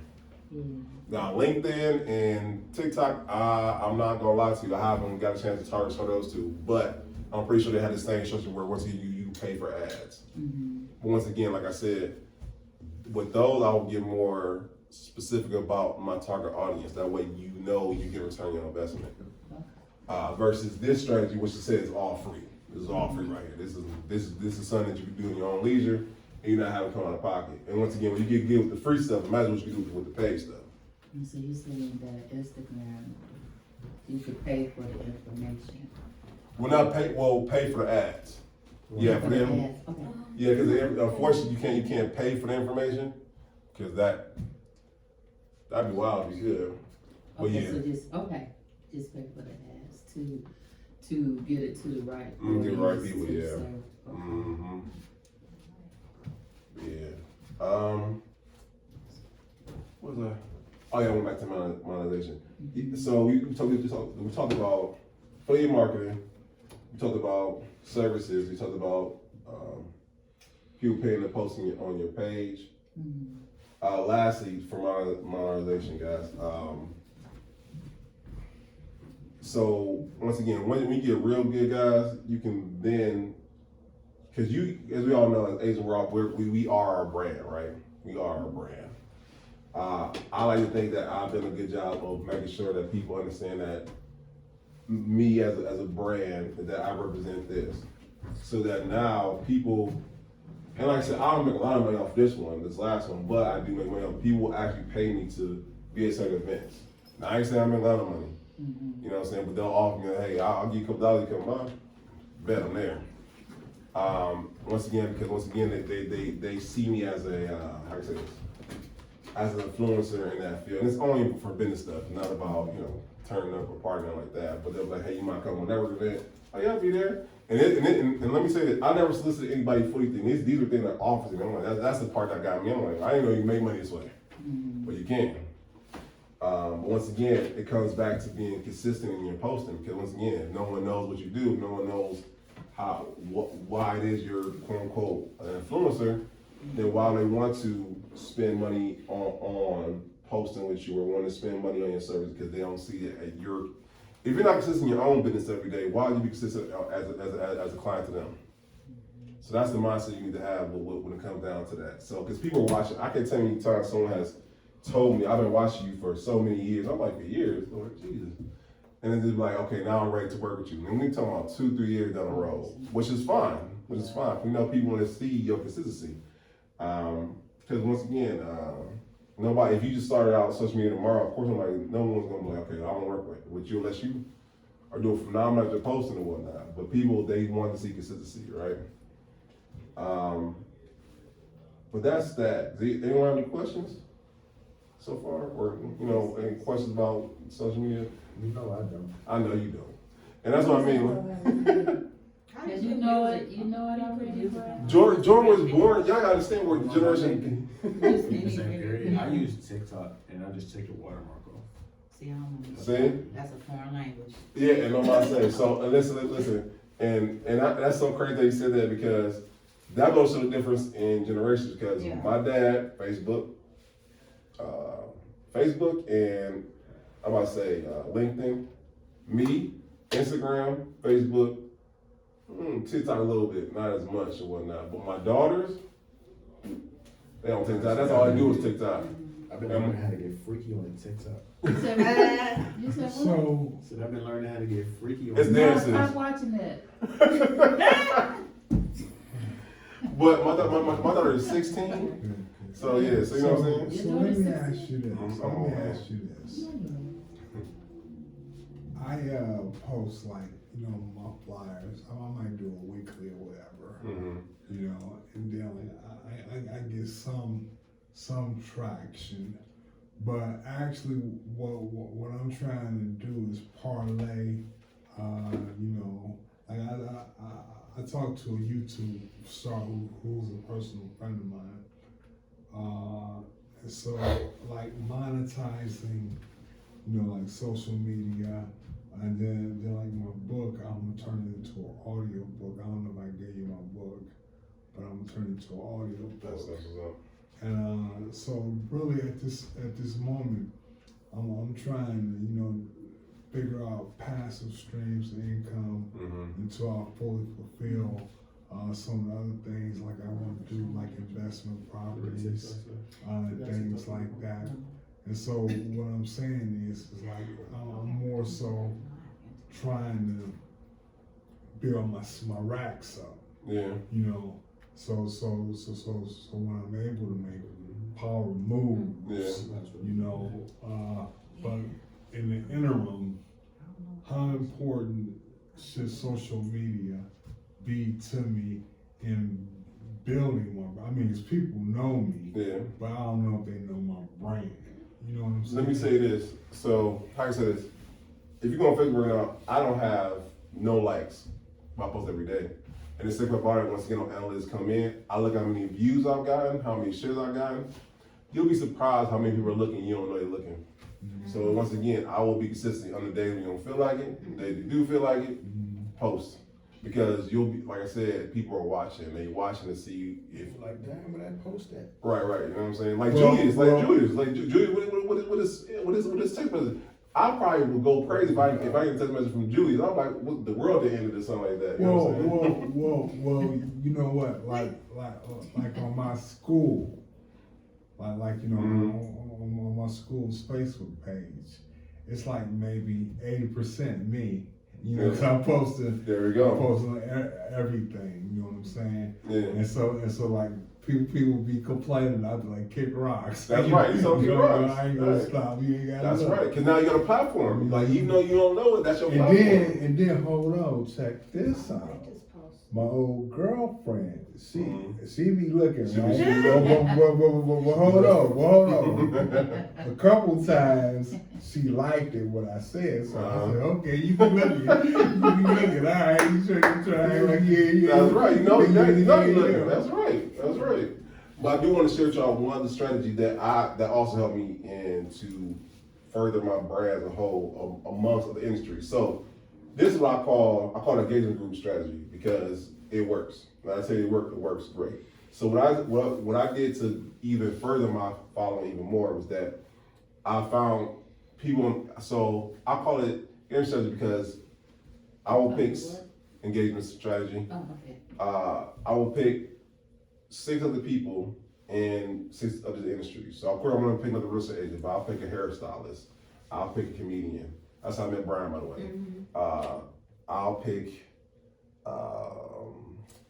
Mm. Now LinkedIn and TikTok, I'm not gonna lie to you, I haven't got a chance to target some of those two, but I'm pretty sure they have the same structure where once you pay for ads. Mm-hmm. But once again, like I said, with those, I will get more specific about my target audience. That way, you get return on your investment. Versus this strategy, which it says is all free. This is all free right here. This is something that you can do in your own leisure, and you're not having to come out of pocket. And once again, when you get with the free stuff, imagine what you can do with the paid stuff. And so you're saying that Instagram, you could pay for the information. Pay for the ads. Yeah, for them. Okay. Yeah, because unfortunately you can't pay for the information, because that'd be wild if you could. But yeah. So just pay for the ads to get it to the right. Get the right people, yeah. Okay. Mm-hmm. Yeah. What was that? Oh yeah, I went back to monetization. Mm-hmm. So we talked about affiliate marketing, we talked about services. We talked about people paying to post on your page. Lastly, for monetization, guys. So once again, when we get real good, guys, you can then, because as we all know, as Asian Rock, we are our brand, right? We are our brand. I like to think that I've done a good job of making sure that people understand that me as a brand, that I represent this, so that now people, and like I said, I don't make a lot of money off this last one, but I do make money off people actually pay me to be at certain events. Now I ain't saying I make a lot of money, you know what I'm saying, but they'll offer me, hey, I'll give you a couple dollars to come by, bet I'm there. Once again, they see me as a, how can I say this, as an influencer in that field. And it's only for business stuff, not about, turning up or partying like that. But they're like, hey, you might come on that event. Oh yeah, I'll be there. And let me say that I never solicited anybody for anything. These are things that offers me. I'm like, that's the part that got me. I'm like, I didn't know you make money this way. But you can. But once again, it comes back to being consistent in your posting, because once again, no one knows what you do. No one knows why it is you're quote unquote an influencer. Then why they want to spend money on posting with you or want to spend money on your service, because they don't see it at if you're not consistent in your own business every day, why would you be consistent as a client to them? So that's the mindset you need to have when it comes down to that. So, because people are watching, I can't tell you how many times someone has told me, I've been watching you for so many years. I'm like, for years? Lord Jesus. And then they're like, okay, now I'm ready to work with you. And we're talking about 2-3 years down the road, which is fine. We know people want to see your consistency. Because once again, nobody, if you just started out on social media tomorrow, of course, no one's going to be like, okay, I don't work with you unless you are doing phenomenal at your posting and whatnot. But people, they want to see consistency, right? But that's that. Anyone have any questions so far? Or, any questions about social media? You know I don't. I know you don't. And that's what I mean. Cause you know it already. Jordan was born, y'all gotta understand where generation. In the same period, I use TikTok and I just take the watermark off. See, I don't know. See? That's a foreign language. Yeah, and nobody say. So listen, and that's so crazy that you said that, because that goes to the difference in generations. Because my dad, Facebook, and I'm about to say LinkedIn, me, Instagram, Facebook, TikTok a little bit, not as much or whatnot. But my daughters, they don't TikTok. That's all they do is TikTok. I've been learning how to get freaky on TikTok. You said what? So I've been learning how to get freaky on It's TikTok. dances. Stop watching that. But my daughter is 16. So yeah, so you know what I'm saying? So let me ask you this. I'm Let me old. ask you this. I post my flyers. I might do a weekly or whatever, and then I get some traction. But actually, what I'm trying to do is parlay. I talked to a YouTube star who's a personal friend of mine. And so like monetizing, like social media, and then like my book, I'm gonna turn it into an audio book. I don't know if I gave you my book, but I'm gonna turn it into an audio book. That's what's up. And so really at this moment, I'm trying to figure out passive streams of income until I fully fulfill some of the other things, like I want to do like investment properties, things like that. And so what I'm saying is like I'm more so trying to build my racks up. Yeah. So when I'm able to make power moves, but in the interim, how important should social media be to me in building my, because people know me, but I don't know if they know my brand. You know what I'm saying? Let me say this. So, how can I say this? If you go on Facebook right now, I don't have no likes. I post every day. And the second part, once again, when analysts come in, I look how many views I've gotten, how many shares I've gotten. You'll be surprised how many people are looking, you don't know they're looking. So once again, I will be consistent on the days when you don't feel like it, the days you do feel like it, post. because you'll be, like I said, people are watching. They watching to see if, Like, damn, but I post that. right, you know what I'm saying? Like Well, Julius, well- what is text message? I probably would go crazy if I get a text message from Julius. I'm like, what, the world did ended or something like that. You know what I'm saying? Well, you know what? Like on my school, like you know, on my school's Facebook page, it's like maybe 80% me. You know, 'cause I'm posting. There we I'm go. posting everything. You know what I'm saying? Yeah. And so like people be complaining. I'd be like, kick rocks. That's right. You told kick rocks. I ain't gonna Right. stop. You ain't gotta. That's look. right. Because now you got a platform. Like, even though you don't know it, that's your And platform. then hold on, check this out. My old girlfriend, she be looking, She be- right? she be looking. Well, hold on. A couple times she liked it what I said, so I said, okay, you be looking, all right, you trying, like, yeah. That's right. You know, yeah, you know you're yeah. looking. That's right. But I do want to share with y'all one other strategy that also helped me in to further my brand as a whole amongst other industries. So this is what I call engagement group strategy, because it works. When I tell you it works great. So what I did to even further my following even more was that I found people. So I call it engagement strategy because I will pick engagement strategy. Oh, okay. I will pick 6 other people in 6 other industries. So of course I'm gonna pick another real estate agent, but I'll pick a hairstylist. I'll pick a comedian. That's how I met Brian, by the way. I'll pick.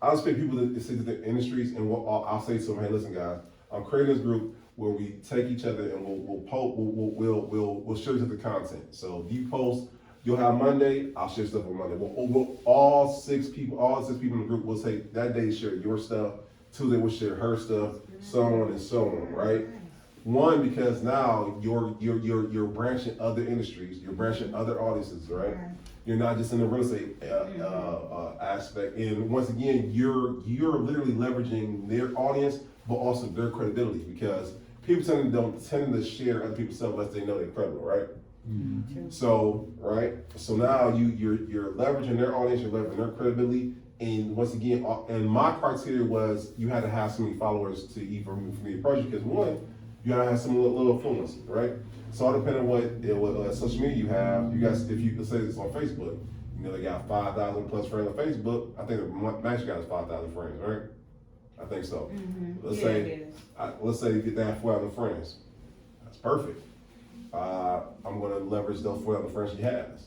I'll just pick people that sit in the industries, and I'll say to them, hey, listen, guys, I'm creating this group where we take each other and we'll share each other content. So if you post, you'll have Monday, I'll share stuff on Monday. All six people in the group will say that day share your stuff. Tuesday we'll share her stuff, so on and so on, right? One, because now you're branching other industries, you're branching other audiences, right? You're not just in the real estate aspect, and once again, you're literally leveraging their audience, but also their credibility, because people tend to share other people's stuff unless they know they're credible, right? So now you're leveraging their audience, you're leveraging their credibility, and once again, and my criteria was you had to have so many followers to even for me to approach you, because one, you gotta have some little influence, right? So all depending on what social media you have, you guys, if you, let's say it's on Facebook, you know, they got 5,000 plus friends on Facebook. I think the max you got is 5,000 friends, right? I think so. Let's say you get that 4,000 friends. That's perfect. I'm gonna leverage those 4,000 friends she has.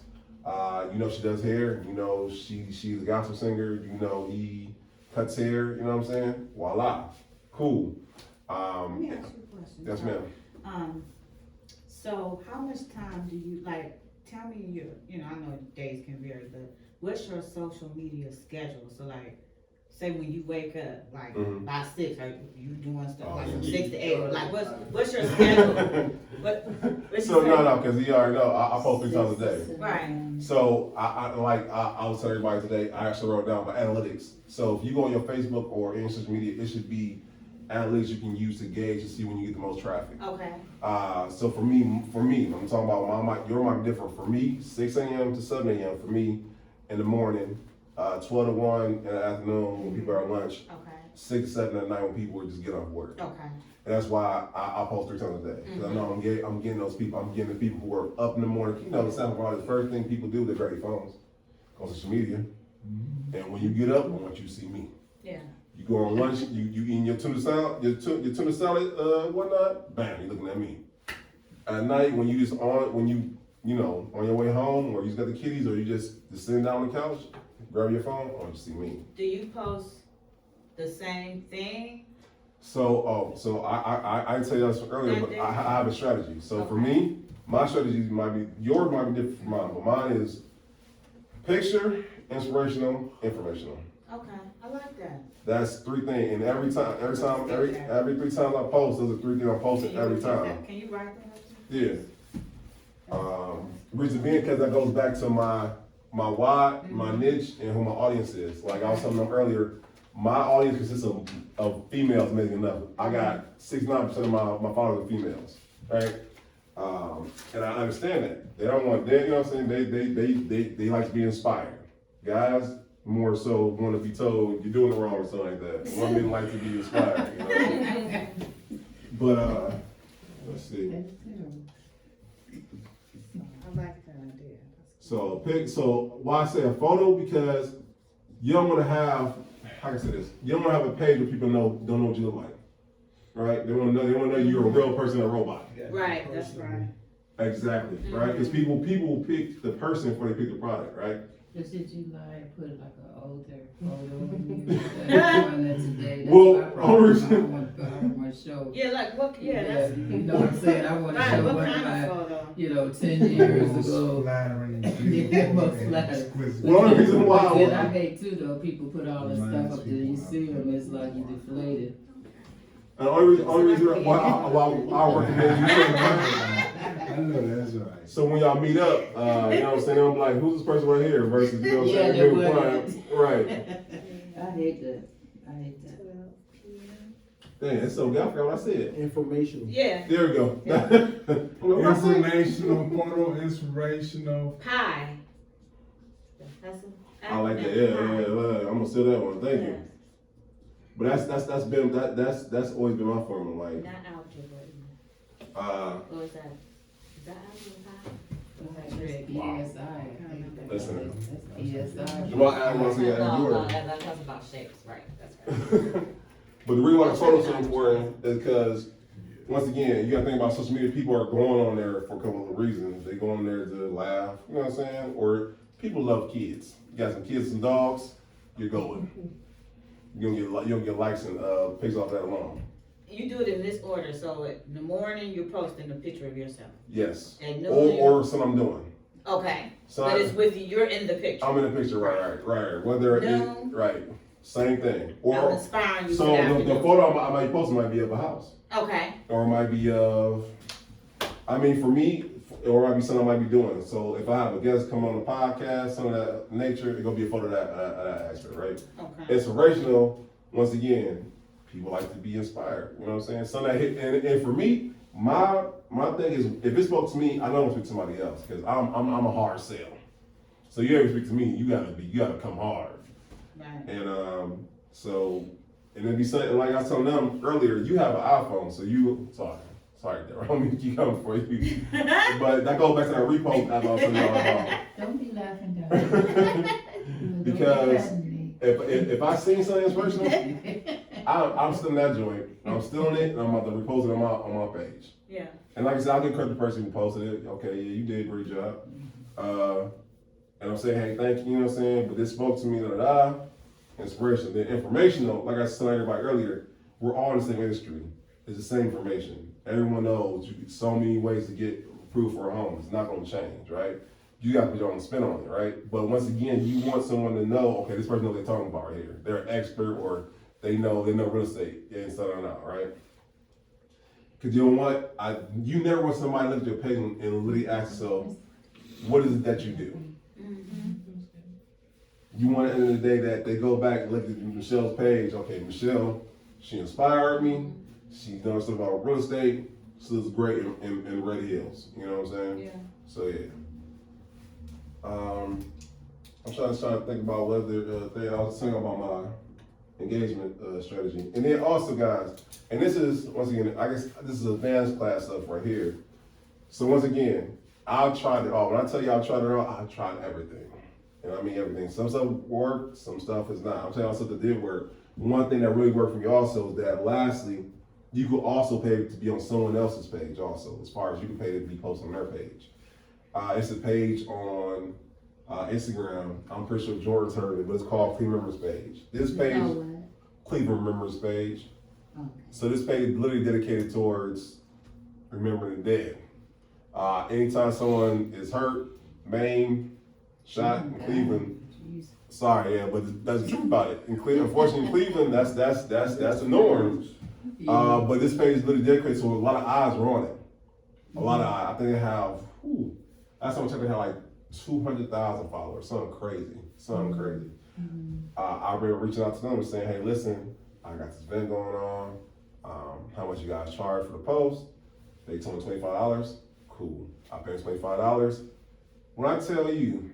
You know, she does hair. You know, she's a gospel singer. You know, he cuts hair. You know what I'm saying? Voila, cool. Let me ask you a question. Yes, ma'am. So how much time do you, like, tell me you know, I know days can vary, but what's your social media schedule? So like, say when you wake up, like by 6, are you doing stuff like from 6 to 8? Like what's your schedule? What's So no, because you already know I post 3 times a day. Right. So I was telling everybody today, I actually wrote down my analytics. So if you go on your Facebook or any social media, it should be analytics you can use to gauge to see when you get the most traffic. Okay. So for me, I'm talking about your might be different. For me, 6 a.m. to 7 a.m. for me in the morning, 12 to 1 in the afternoon when people are at lunch, Okay. 6 to 7 at night when people just get off work. Okay. And that's why I post 3 times a day. Because I know I'm getting those people. I'm getting the people who are up in the morning. You know, the sound of the first thing people do, they grab their phones on social media. And when you get up, I want you to see me. Yeah. You go on lunch, you eating your tuna salad, whatnot, bam, you're looking at me. At night, when you just on your way home, or you just got the kiddies, or you just sitting down on the couch, grab your phone, I want you to see me. Do you post the same thing? So I didn't tell you this earlier, but I have a strategy. So for me, my strategy yours might be different from mine, but mine is picture, inspirational, informational. Okay, I like that. That's 3 things, and every 3 times I post, those are 3 things I'm posting every time. Can you write that? Yeah. Reason being, because that goes back to my why, my niche, and who my audience is. Like I was telling them earlier, my audience consists of females, amazing enough. I got 69% of my followers are females, right? And I understand that. They don't want, you know what I'm saying? They like to be inspired. Guys, more so want to be told you're doing it wrong or something like that. Women like to be inspired, you know. But let's see. That's terrible. I like that idea. So why I say a photo, because you don't want to have, how can I say this? You don't want to have a page where people don't know what you look like, right? They want to know you're a real person, a robot. Right, that's right. Exactly, right? Because people pick the person before they pick the product, right? But should you like put like an older photo when you doing that today? That's Well, my problem. only I reason- want to show. Yeah, like what, that's. You know what I'm saying? I want to Right, show what what kind my, of photo? 10 years Most ago. flattering, Yeah, most and flattering. exquisite. Well, the only reason why I Then I want- hate too though, people put all this stuff up there, you see them, it's like you deflated. And the only reason why I recommend you say that. I know that's right. So when y'all meet up, you know what I'm saying? I'm like, who's this person right here versus, you know what I'm Yeah, saying? that Good would. fun. Right. I hate that. I hate that. Dang, it's so good. I forgot what I said. Informational. Yeah, There we go. What I say? Informational, photo, inspirational. pie. That's I like that. Yeah. I'm gonna steal that one. Thank you. But that's always been my formula. Like, Not algebra. Or is that algebra That's BSI. I think Listen. That's BSI. Jamal asked me to say that No, yours. that's about shapes, right, that's right. But the reason why the photo's so important is because, once again, you gotta think about social media. People are going on there for a couple of reasons. They go on there to laugh, you know what I'm saying? Or people love kids. You got some kids and dogs, you're going. You're gonna get likes and pics off that alone. You do it in this order, so in the morning you're posting a picture of yourself. Yes. At noon, Or something I'm doing. okay, So but it's with you, you're in the picture. I'm in the picture, right. Whether No. right, same thing. I'm Or inspiring you. so for the the afternoon. photo I might post might be of a house, Okay, or it might be of. I mean, for me, or it might be something I might be doing. So if I have a guest come on the podcast, some of that nature, it's gonna be a photo of that aspect, right? okay. Inspirational. Once again, people like to be inspired. You know what I'm saying? Something that hit, and for me, my thing is, if it spoke to me, I know I'm speak to somebody else because I'm a hard sell. So you ever speak to me, you gotta come hard. Right. And so, and it'd be something like I was telling them earlier, you have an iPhone, so sorry, I don't mean to keep coming for you. But that goes back to that repost I was telling y'all about. Don't be laughing down. Because if I seen something inspirational, I'm stealing that joint. I'm stealing it, and I'm about to repost it on my page. Yeah. And like I said, I'll give credit to the person who posted it. Okay, yeah, you did a great job. And I'm saying, hey, thank you, you know what I'm saying? But this spoke to me, inspirational. Then informational, like I said to everybody earlier, we're all in the same industry. It's the same information. Everyone knows so many ways to get approved for a home. It's not gonna change, right? You got to put your own spin on it, right? But once again, you want someone to know, okay, this person knows what they're talking about right here. They're an expert, or they know real estate inside and out, right? Because you know what? You never want somebody to look at your page and literally ask themselves, what is it that you do? You want at the end of the day that they go back and look at Michelle's page. Okay, Michelle, she inspired me. She knows stuff about real estate. She looks great in Red Hills. You know what I'm saying? Yeah. So yeah. I'm trying to think about what other thing I was saying about my engagement strategy. And then also, guys, and this is, once again, I guess this is advanced class stuff right here. So once again, I've tried it all. When I tell you I've tried it all, I've tried everything. And I mean everything. Some stuff worked, some stuff is not. I'm telling you something that did work. One thing that really worked for me also is that lastly, you could also pay to be on someone else's page also, as far as you can pay to be posted on their page. It's a page on Instagram. I'm pretty sure Jordan's heard of it, but it's called Cleveland Members Page. This page, Cleveland Members Page. Okay. So this page is literally dedicated towards remembering the dead. Anytime someone is hurt, maimed, shot in Cleveland, sorry, yeah, but that's the truth about it. In Cleveland, unfortunately, in Cleveland, that's the norm. But this page is literally dedicated, so a lot of eyes were on it. A lot of eyes. I think they have. Last time I checked, they had like 200,000 followers. Something crazy. I remember reaching out to them and saying, "Hey, listen, I got this event going on. How much you guys charge for the post?" They told me $25. Cool. I paid $25. When I tell you,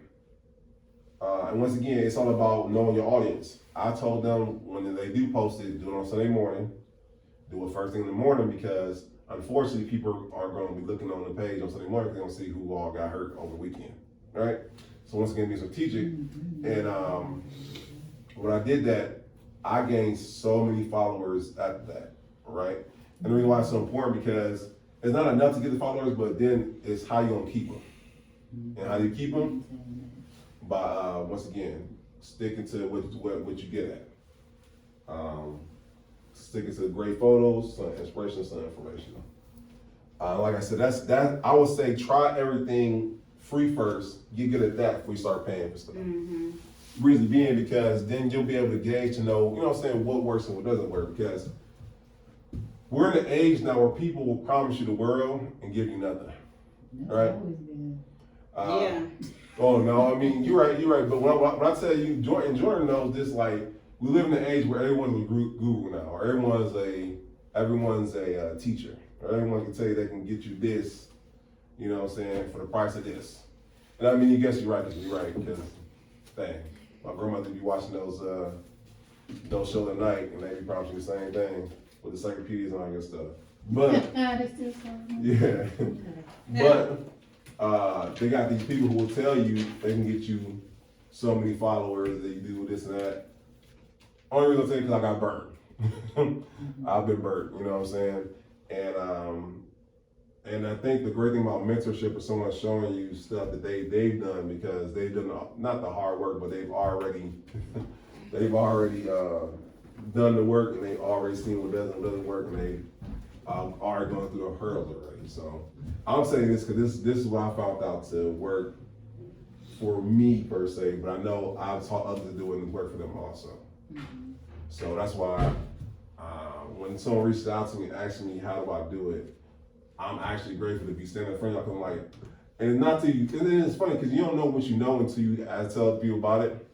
And once again, it's all about knowing your audience. I told them when they do post it, do it on Sunday morning, do it first thing in the morning because unfortunately people are going to be looking on the page on Sunday morning, they're going to see who all got hurt over the weekend, right? So once again, be strategic. And when I did that, I gained so many followers after that, right? And the reason why it's so important because it's not enough to get the followers, but then it's how you gonna keep them. And how do you keep them? By once again, sticking to what you get at. Sticking to great photos, some inspiration, some information. Like I said, that I would say try everything free first, get good at that before you start paying for stuff. Reason being because then you'll be able to gauge to know, you know what I'm saying, what works and what doesn't work. Because we're in an age now where people will promise you the world and give you nothing. That's Right. always been. Yeah. Oh no, I mean you're right. But when I tell you, Jordan knows this. Like we live in an age where everyone's a Google now, or everyone's a teacher, or everyone can tell you they can get you this, you know what I'm saying, for the price of this. And I mean, you guess you're right because dang, my grandmother be watching those shows at night, and they be promising the same thing with the encyclopedias and all that good stuff. But That's still something. yeah, but they got these people who will tell you they can get you so many followers that you do this and that. Only reason I say because I got burned. I've been burnt, you know what I'm saying? And I think the great thing about mentorship is someone showing you stuff that they've done because they've done not the hard work, but they've already done the work and they've already seen what does and doesn't work and they are going through the hurdles already. So I'm saying this because this is what I found out to work for me per se, but I know I've taught others to do it and work for them also. So that's why when someone reaches out to me asking me how do I do it, I'm actually grateful to be standing in front of y'all. I'm like, and not to you, and then it's funny because you don't know what you know until you tell people about it.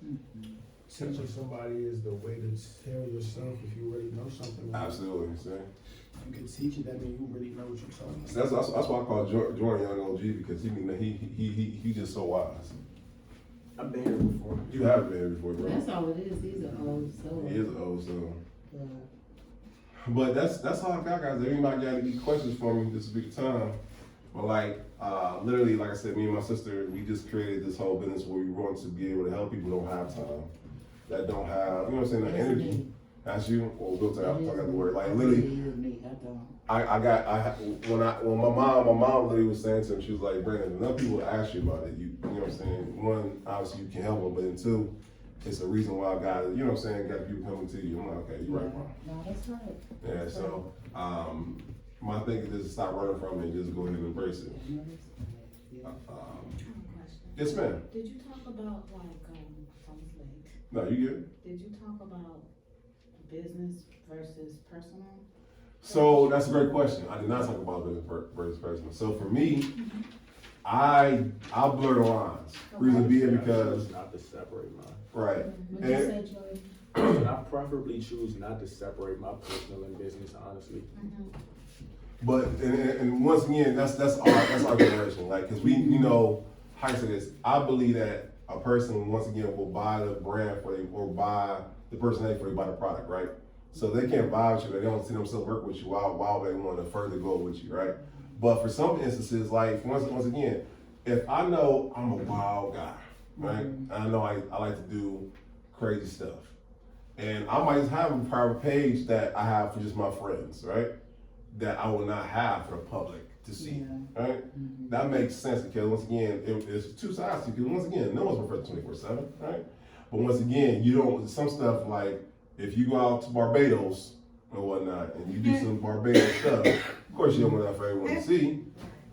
Teaching somebody is the way to tell yourself if you already know something. Absolutely, see? You can teach it, that means you really know what you're talking about. So that's why I call Jordan Young OG because he's just so wise. I've been here before. You have been here before, bro. That's all it is. These are old souls. He is an old soul. Yeah. But that's all I got, guys. Everybody got any questions for me? This will be the time. But literally, like I said, me and my sister, we just created this whole business where we want to be able to help people who don't have time, that don't have, you know what I'm saying, the That's energy. me. That's you. Well, we'll talk It about is the me. word. Like That's literally, me. I don't. when my mom literally was saying to him, she was like, Brandon, enough people ask you about it. You know what I'm saying? One, obviously you can help them, but then two, it's a reason why I got it. You know what I'm saying? Got people coming to you. I'm like, okay, you're right, Mom. No, that's right. Yeah. That's So, my thing is just stop running from it and just go ahead and embrace it. right. No, that's right. Yeah. I have a question. Yes, ma'am. Did you talk about I was late. No, you good? Did you talk about business versus personal? So that's a great question. I did not talk about business versus personal. So for me, I blur the lines. Reason being because Not to separate mine. right. What'd you And- say, Joy? I preferably choose not to separate my personal and business, honestly. But and once again, that's our generation. Like, cause we know how to say this. I believe that a person once again will buy the brand for they or buy the personality for they buy the product, right? So they can't vibe with you. They don't see themselves work with you. Why would they want to further go with you, right? But for some instances, like once again, if I know I'm a wild guy, right? And I know I like to do crazy stuff. And I might just have a private page that I have for just my friends, right? That I will not have for the public to see, right? That makes sense because once again, it's two sides to it. Because once again, no one's perfect 24/7, right? But once again, you don't, some stuff like if you go out to Barbados or whatnot and you do some Barbados stuff, of course you don't want that for everyone to see,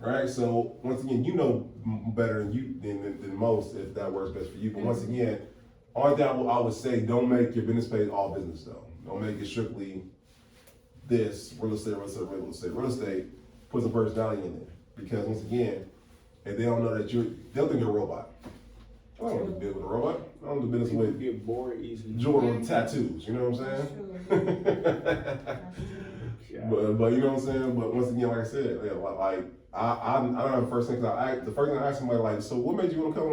right? So once again, you know better than most if that works best for you. But once again, only thing I would say, don't make your business page all business though. Don't make it strictly this real estate. Put some personality in there because once again, if they don't know that they'll think you're a robot. I don't want to deal with a robot. I don't do business People with get bored easily. Jordan with tattoos. You know what I'm saying? Yeah. But you know what I'm saying. But once again, like I said, yeah, like I don't know the first thing I asked somebody like, so what made you want to come?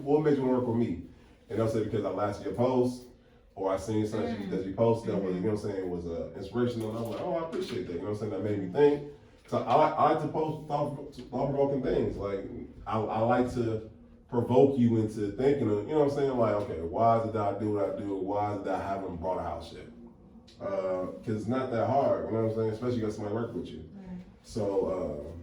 What made you want to work with me? And they'll say because I liked your post, or I seen something that you posted that was, you know what I'm saying, was inspirational. And I'm like, oh, I appreciate that. You know what I'm saying? That made me think. So I like to post thought-provoking things. Like I like to provoke you into thinking of, you know what I'm saying? Like, okay, why is it that I do what I do? Why is it that I haven't bought a house yet? Because it's not that hard, you know what I'm saying? Especially you got somebody work with you. Right. So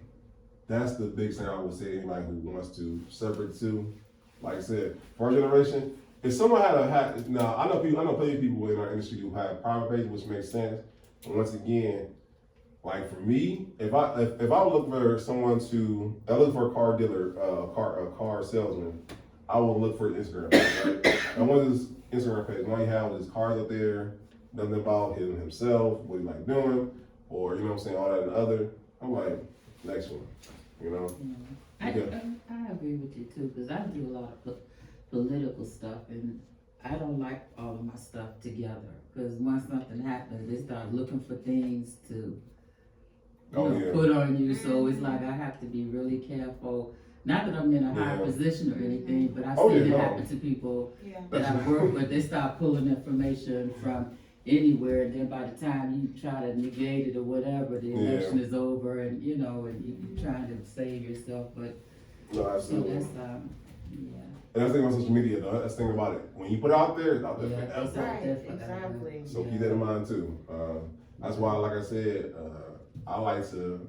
that's the big thing I would say to anybody who wants to separate the two. Like I said, for our generation, if someone had now I know plenty of people in our industry who have private pages, which makes sense. And once again, like for me, if I would look for someone to, I look for a car dealer, a car salesman, I would look for an Instagram page, right? And one of his Instagram page, all he had was his cars up there, nothing about himself, what he like doing, or you know what I'm saying, all that and the other. I'm like, next one, you know? I agree with you too, because I do a lot of political stuff, and I don't like all of my stuff together, because once something happens, they start looking for things to put on you, so it's like I have to be really careful. Not that I'm in a high position or anything, but I've seen it happen to people that I work with. They start pulling information from anywhere, and then by the time you try to negate it or whatever, the election is over, and you know, and you're trying to save yourself. But no, absolutely. So that's And that's the thing about social media, though. That's the thing about it. When you put it out there, it's out there Yeah, forever. it's out there forever. Exactly. So keep that in mind too. That's why, like I said, I like to,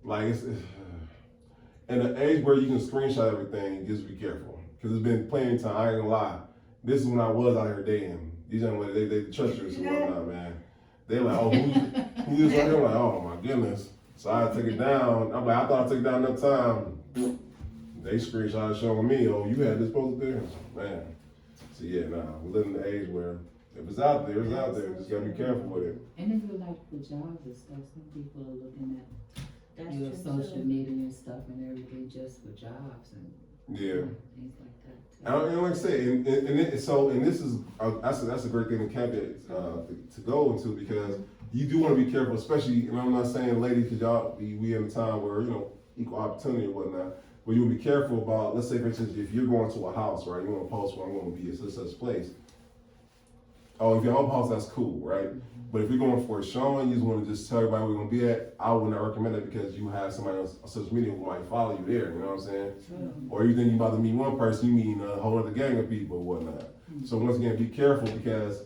like it's in the age where you can screenshot everything, just be careful. Cause it's been plenty of time, I ain't gonna lie. This is when I was out here dating. These young ladies, they treacherous and whatnot, man. They like, oh, who this right here? I'm like, oh my goodness. So I took it down. I'm like, I thought I took it down enough time. They screenshot showing me, oh, you had this post there? Man. So yeah, we live in the age where if it's out there, it's out there. Just gotta be careful with it. And if you like the jobs and stuff, some people are looking at That's your true, social too. media and stuff and everything just for jobs and things like that too. And like I say, and this is that's a great thing to caveat to go into, because you do want to be careful, especially. And I'm not saying ladies, because y'all we in a time where equal opportunity and whatnot. But you want to be careful about, let's say for instance, if you're going to a house, right? You want to post where I'm going to be at such place. Oh, if your own house, that's cool, right? But if you're going for a showing, you just want to just tell everybody where you're going to be at, I would not recommend it, because you have somebody else on social media who might follow you there, you know what I'm saying? Or you think you're about to meet one person, you meet a whole other gang of people or whatnot. So once again, be careful, because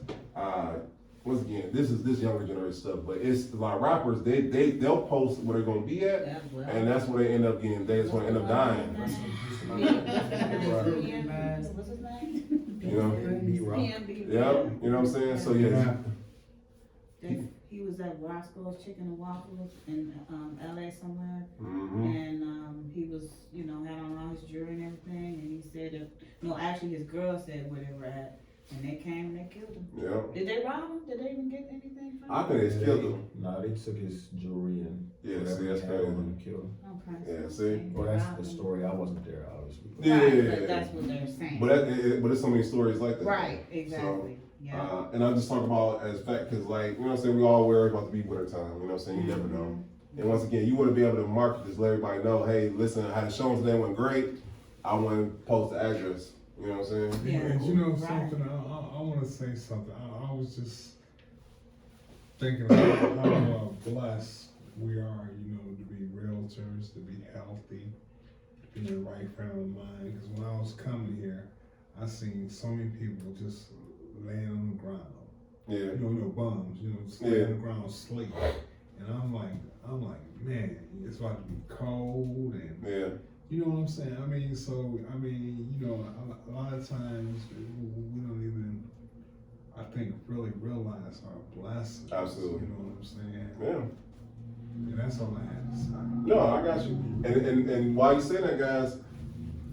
once again, this is this younger generation stuff, but it's a lot of rappers, they'll post where they're going to be at, and that's where they end up getting, they just want to end up dying. What's his name? You know? PNB. Yeah, you know what I'm saying? So yeah. He was at Roscoe's Chicken and Waffles in LA somewhere, Mm-hmm. and he was, had on all his jewelry and everything, and he said that, actually his girl said where they were at, and they came and they killed him. Yeah. Did they rob him? Did they even get anything from him? I think they killed him. No, they took his jewelry and Yeah, whatever see, that's he had crazy. on and killed him. Okay. Yeah, so see? they Well, that's robbed the him. story. I wasn't there, obviously. Yeah. Right, but that's what they're saying. But there's so many stories like that. Right, exactly. Yeah. And I just talk about as fact, because like, you know what I'm saying, we all worry about the winter time, you know what I'm saying, you never know. And once again, you want to be able to market this, let everybody know, hey, listen, I had a show today, went great, I want to post the address, you know what I'm saying? Yeah. And you know Right. something, I want to say something. I was just thinking about how blessed we are, to be realtors, to be healthy, to be in the right frame of mind. Because when I was coming here, I seen so many people just laying on the ground. Yeah. Bums, just laying on the ground, sleep. And I'm like, man, it's about to be cold, and Yeah. you know what I'm saying? A lot of times we don't even, I think, really realize our blessings. Absolutely. You know what I'm saying? Yeah. And that's all I had to say. No, I got you. And while you say that, guys,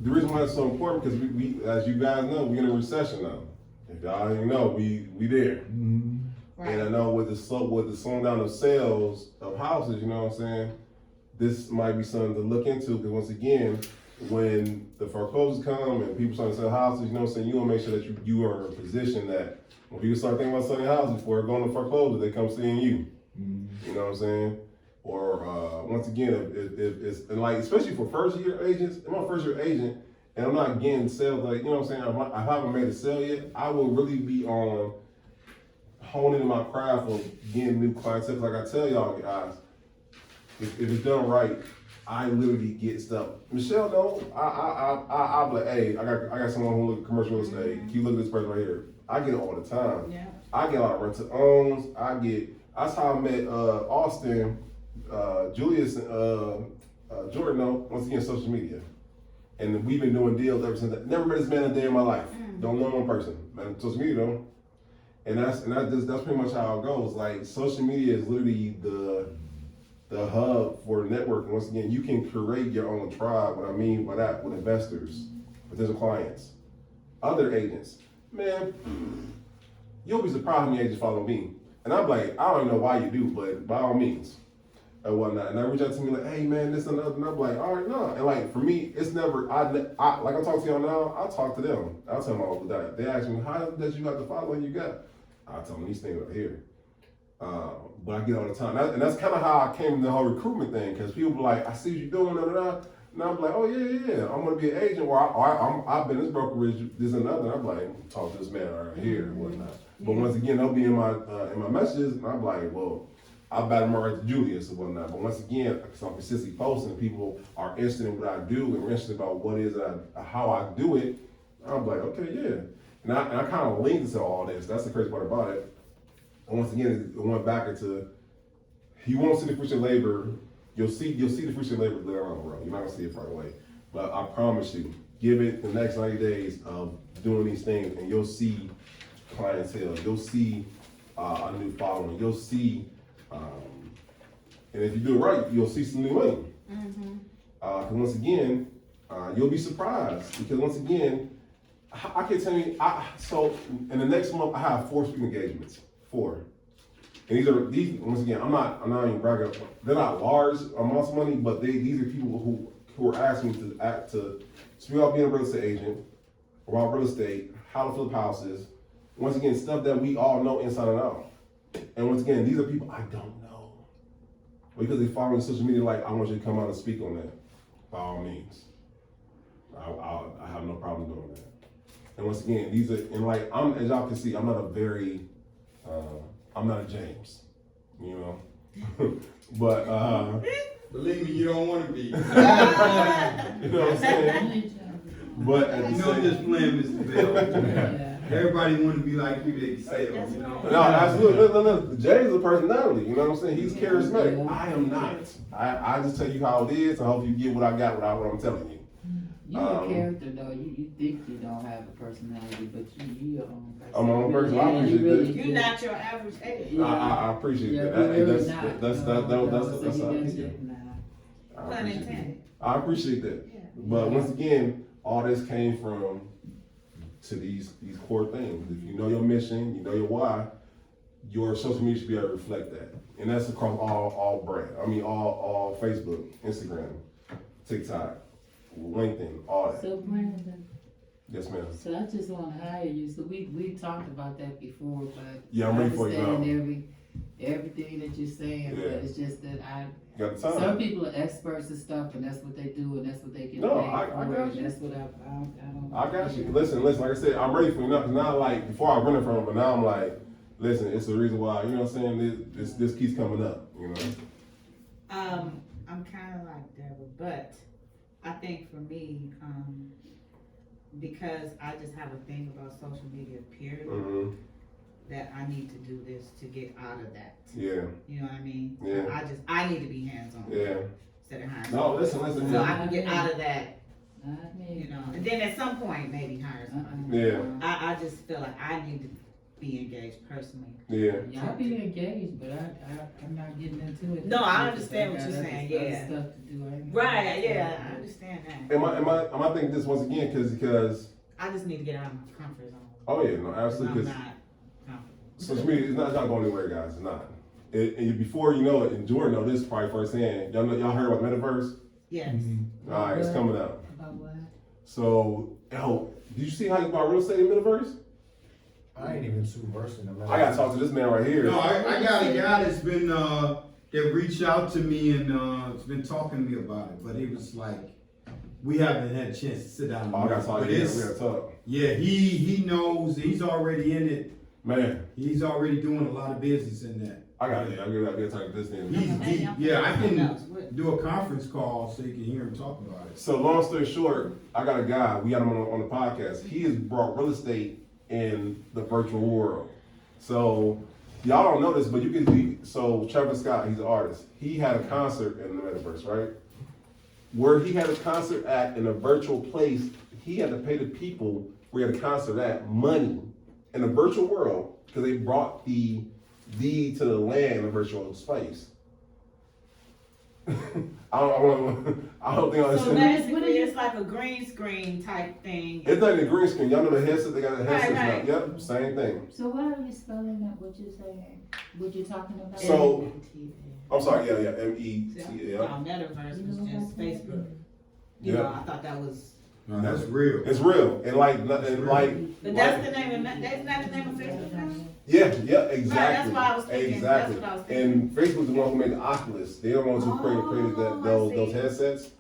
the reason why it's so important, because we as you guys know, we're in a recession now. If y'all didn't know, we there. Mm-hmm. Right. And I know with the slowing down of sales of houses, you know what I'm saying, this might be something to look into, because once again, when the foreclosures come and people start to sell houses, you know what I'm saying, you want to make sure that you are in a position that when people start thinking about selling houses before going to foreclosure, they come seeing you. Mm-hmm. You know what I'm saying? Or once again, if it's, and like, especially for first year agents, if I'm a first year agent and I'm not getting sales, like, you know what I'm saying? If I haven't made a sale yet, I will really be on honing my craft of getting new clientele. Like I tell y'all guys, if it's done right, I literally get stuff. Michelle, though, I'm like, hey, I got someone who look at commercial real estate. Can you look at this person right here? I get it all the time. Yeah. I get a lot of rent to owns. That's how I met Austin, Julius, Jordan, though, once again, social media. And we've been doing deals ever since that. Never met this man a day in my life. Don't know one person. Man, social media, though. And that's pretty much how it goes. Like, social media is literally the hub for networking. Once again, you can create your own tribe. What I mean by that, with investors, potential clients, other agents. Man, you'll be surprised how many agents follow me. And I'm like, I don't even know why you do, but by all means, and whatnot. And they reach out to me like, hey man, this and that, and I'm like, all right, no. And like, for me, it's never, like I talk to y'all now, I talk to them. I tell them all the time. They ask me, how does you got the following you got? I tell them these things right here. But I get all the time. And that's kind of how I came to the whole recruitment thing, because people be like, I see what you're doing, and I'm like, oh yeah, I'm gonna be an agent, or I've been this brokerage, this and another. I'm like, talk to this man right here and whatnot. But once again, they'll be in my messages, and I'm like, well, I bat them right to Julius and whatnot. But once again, because I'm consistently posting, people are interested in what I do and interested about what it is how I do it. I'm like, okay, yeah. And I kind of lean into all this. That's the crazy part about it. And once again, it went back into, you won't see the fruits of labor. You'll see the fruits of labor later on the road. You're not gonna see it right away. But I promise you, give it the next 90 days of doing these things, and you'll see clientele. You'll see a new following. You'll see, and if you do it right, you'll see some new money. Because once again, you'll be surprised. Because once again, I can tell you, so in the next month, I have 4 speaking engagements. 4. And these once again, I'm not even bragging. They're not large amounts of money, but these are people who are asking me to speak about being a real estate agent, about real estate, how to flip houses. Once again, stuff that we all know inside and out. And once again, these are people I don't know. Because they follow me on social media, like, I want you to come out and speak on that. By all means. I have no problem doing that. And once again, these are, and like, as y'all can see, I'm not a James, you know? But, Believe me, you don't want to be. you know what I'm saying? But at the same just playing, Mr. Bell. Yeah. Everybody want to be like you, they say, you know? No, absolutely. No. Jay is a personality, you know what I'm saying? He's charismatic. Yeah. I am not. I just tell you how it is. I hope you get what I got without what I'm telling you. You're a character though. You think you don't have a personality, but you your own person. I'm my own person. I Yeah, appreciate you really that. You're not your average age. Yeah. I appreciate Yeah, that. you're really That's not. that's No, how I Pun intended. I appreciate that. Yeah. But once again, all this came from to these core things. If you know your mission, you know your why, your social media should be able to reflect that. And that's across all brand. I mean all Facebook, Instagram, TikTok, LinkedIn, all that. So Brandon, Yes, ma'am. so I just want to hire you. So we talked about that before, but Yeah, I'm ready for you now. everything that you're saying, Yeah. but it's just that Got the time. some people are experts and stuff, and that's what they do, and that's what they get No, paid I for. got and you. That's what I don't. I got you. Listen, like I said, I'm ready for you now. Cause now, like, before I run it from him, but now I'm like, listen, it's the reason why, you know what I'm saying, this keeps coming up, you know? I'm kind of like Deborah, but I think for me, because I just have a thing about social media, period, Mm-hmm. that I need to do this to get out of that. Yeah, You know what I mean? Yeah. I need to be hands-on yeah. instead of hiring. No, listen. So I can get out of that, I mean, you know, and then at some point, maybe hire somebody. Yeah, I just feel like I need to be engaged personally. yeah. Y'all be engaged, but I'm not getting into it. No, I understand what I you're got saying, other yeah. Stuff to do. I ain't- Right, yeah, I understand that. Am I thinking this once again, because, I just need to get out of my comfort zone. oh yeah, no, absolutely, I'm because not comfortable. social media is not going anywhere, guys, it's not. And before you know it, and Jordan know this probably firsthand, y'all heard about Metaverse? Yes. Mm-hmm. Alright, it's coming up. About what? So, did you see how you buy real estate in Metaverse? I ain't even too versed in the I gotta talk to this man right here. No, I got a guy that's been, that reached out to me and, has been talking to me about it, but it was like, we haven't had a chance to sit down. and Oh, I got meet. talk. But Yeah, it's- we gotta talk. Yeah, he knows, he's already in it. Man, He's already doing a lot of business in that. I got to talk this then. I can do a conference call so you can hear him talk about it. So long story short, I got a guy, we got him on the podcast. He has brought real estate in the virtual world. So y'all don't know this, but you can be, so Trevor Scott, he's an artist. He had a concert in the metaverse, right? Where he had a concert at in a virtual place, he had to pay the people where he had a concert at money in the virtual world because they brought the deed to the land in the virtual space. I don't think I So understand. basically, it's like a green screen type thing. It's like the green screen. Y'all know the headset, they got the headsets Right. now. Yep, same thing. So why are you spelling that, what you're saying, what you're talking about? So, I'm sorry, yeah, META. Metaverse was just Facebook. Yeah. You know, I thought that was, No, that's real. It's real. And like, but that's the name of, that's not the name of Facebook now? yeah, exactly. that's what I was thinking. Exactly. That's what I was thinking. And Facebook's the one who made the Oculus. They're the ones who created Oh, I those see. headsets.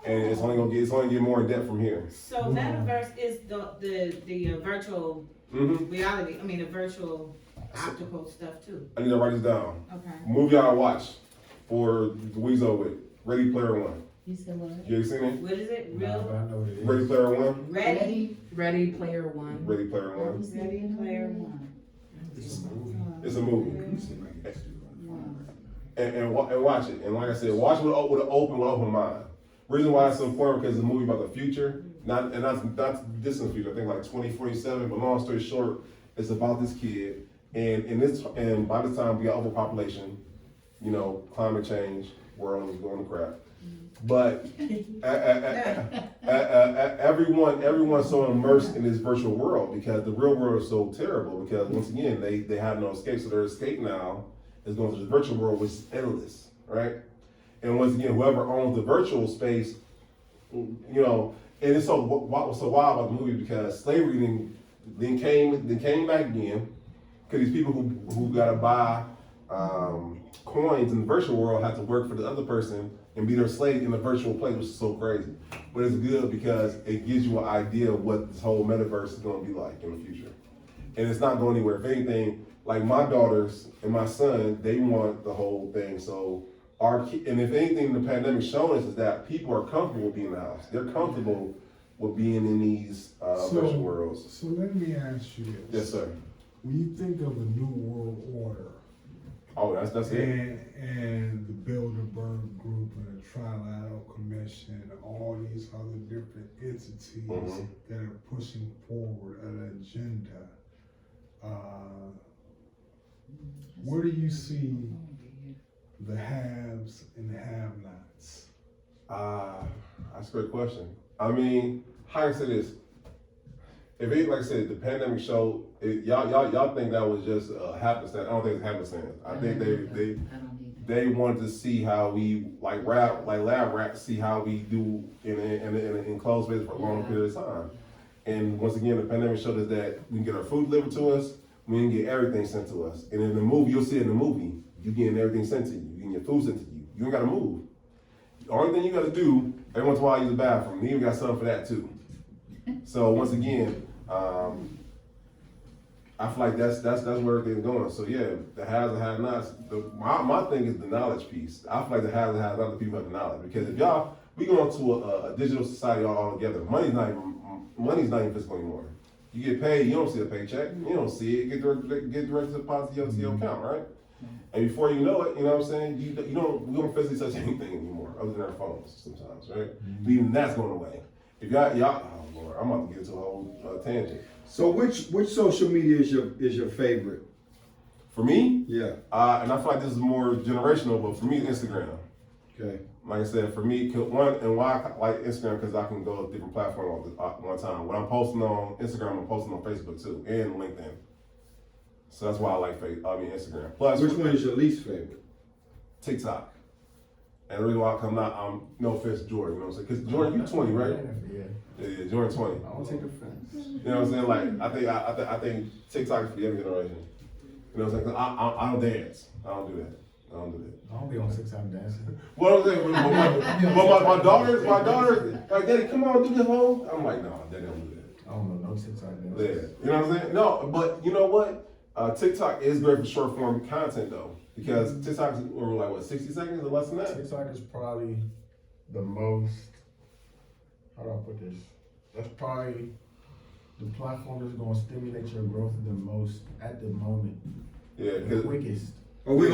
And it's only gonna get more in depth from here. So Metaverse is the virtual Mm-hmm. reality, I mean, the virtual optical stuff too. I need to write this down. Okay. Movie I watch for the weeks over with. Ready Player One. You said what? You ever seen it? What is it? Nah, but Real? I know what it is. Ready Player One? Ready? Ready Player One. Ready Player One. Ready Player One. It's a movie. It's a movie. Let me see if I can just do it on the phone right now. And watch it. And like I said, watch it with an open mind. Reason why it's so important because it's a movie about the future, not distant future. I think like 2047. But long story short, it's about this kid, and by the time we got overpopulation, you know, climate change, world is going to crap. But everyone's so immersed in this virtual world because the real world is so terrible. Because once again, they have no escape, so their escape now is going to the virtual world, which is endless, right? And once again, whoever owns the virtual space, you know, and it's so wild about the movie because slavery then came back again because these people who gotta buy coins in the virtual world have to work for the other person and be their slave in the virtual place, which is so crazy. But it's good because it gives you an idea of what this whole metaverse is going to be like in the future. And it's not going anywhere. If anything, like my daughters and my son, they want the whole thing. So and if anything, the pandemic shown us is that people are comfortable with being in the house. They're comfortable with being in these virtual worlds. So let me ask you this. Yes, sir. When you think of a new world order, Oh, that's it. and the Bilderberg Group and the Trilateral Commission and all these other different entities Mhm. that are pushing forward an agenda, where do you see the haves and the have-nots? That's a great question. I mean, how can I say this? If it, like I said, the pandemic showed, y'all think that was just a happenstance. I don't think it's happenstance. I think they wanted to see how we, like lab rats, see how we do in an enclosed space for a long period of time. And once again, the pandemic showed us that we can get our food delivered to us, we can get everything sent to us. And in the movie, you'll see it in the movie, you getting everything sent to you, you getting your food sent to you. You don't gotta move. The only thing you gotta do, every once in a while, use the bathroom. You even got something for that too. So once again, I feel like that's where everything's going. So yeah, the haves and have-nots. My thing is the knowledge piece. I feel like the haves and have-nots, the people have the knowledge. Because if we go into a digital society all together, money's not even physical anymore. You get paid, you don't see a paycheck, you don't see it, get direct deposit to your account, right? And before you know it, you know what I'm saying, we don't physically touch anything anymore other than our phones sometimes, right? But even that's going away. If y'all, oh Lord, I'm about to get into a whole tangent. So which social media is your favorite? For me, Yeah. and I feel like this is more generational, but for me, Instagram. Okay. Like I said, for me, why I like Instagram because I can go to different platforms at one time. When I'm posting on Instagram, I'm posting on Facebook too, and LinkedIn. So that's why I like Instagram. Plus, Which one is your least favorite? TikTok. And the reason why I'm no offense, Jordan, you know what I'm saying? Because Jordan, you 20, right? Yeah, Jordan 20. I don't take offense. You know what I'm saying? Like I think TikTok is for the younger generation. You know what I'm saying? 'Cause I don't dance. I don't do that. I don't do that. I don't be on TikTok dancing. What I'm saying, but my daughters, like, Daddy, come on, do this whole. I'm like, nah, Daddy don't do that. I don't know no TikTok Yeah, dancing. you know what I'm saying? No, but you know what? TikTok is great for short form content though, because TikTok is like what 60 seconds or less than that. TikTok is probably the most, how do I put this? That's probably the platform that's gonna stimulate your growth the most at the moment. Yeah, The quickest. we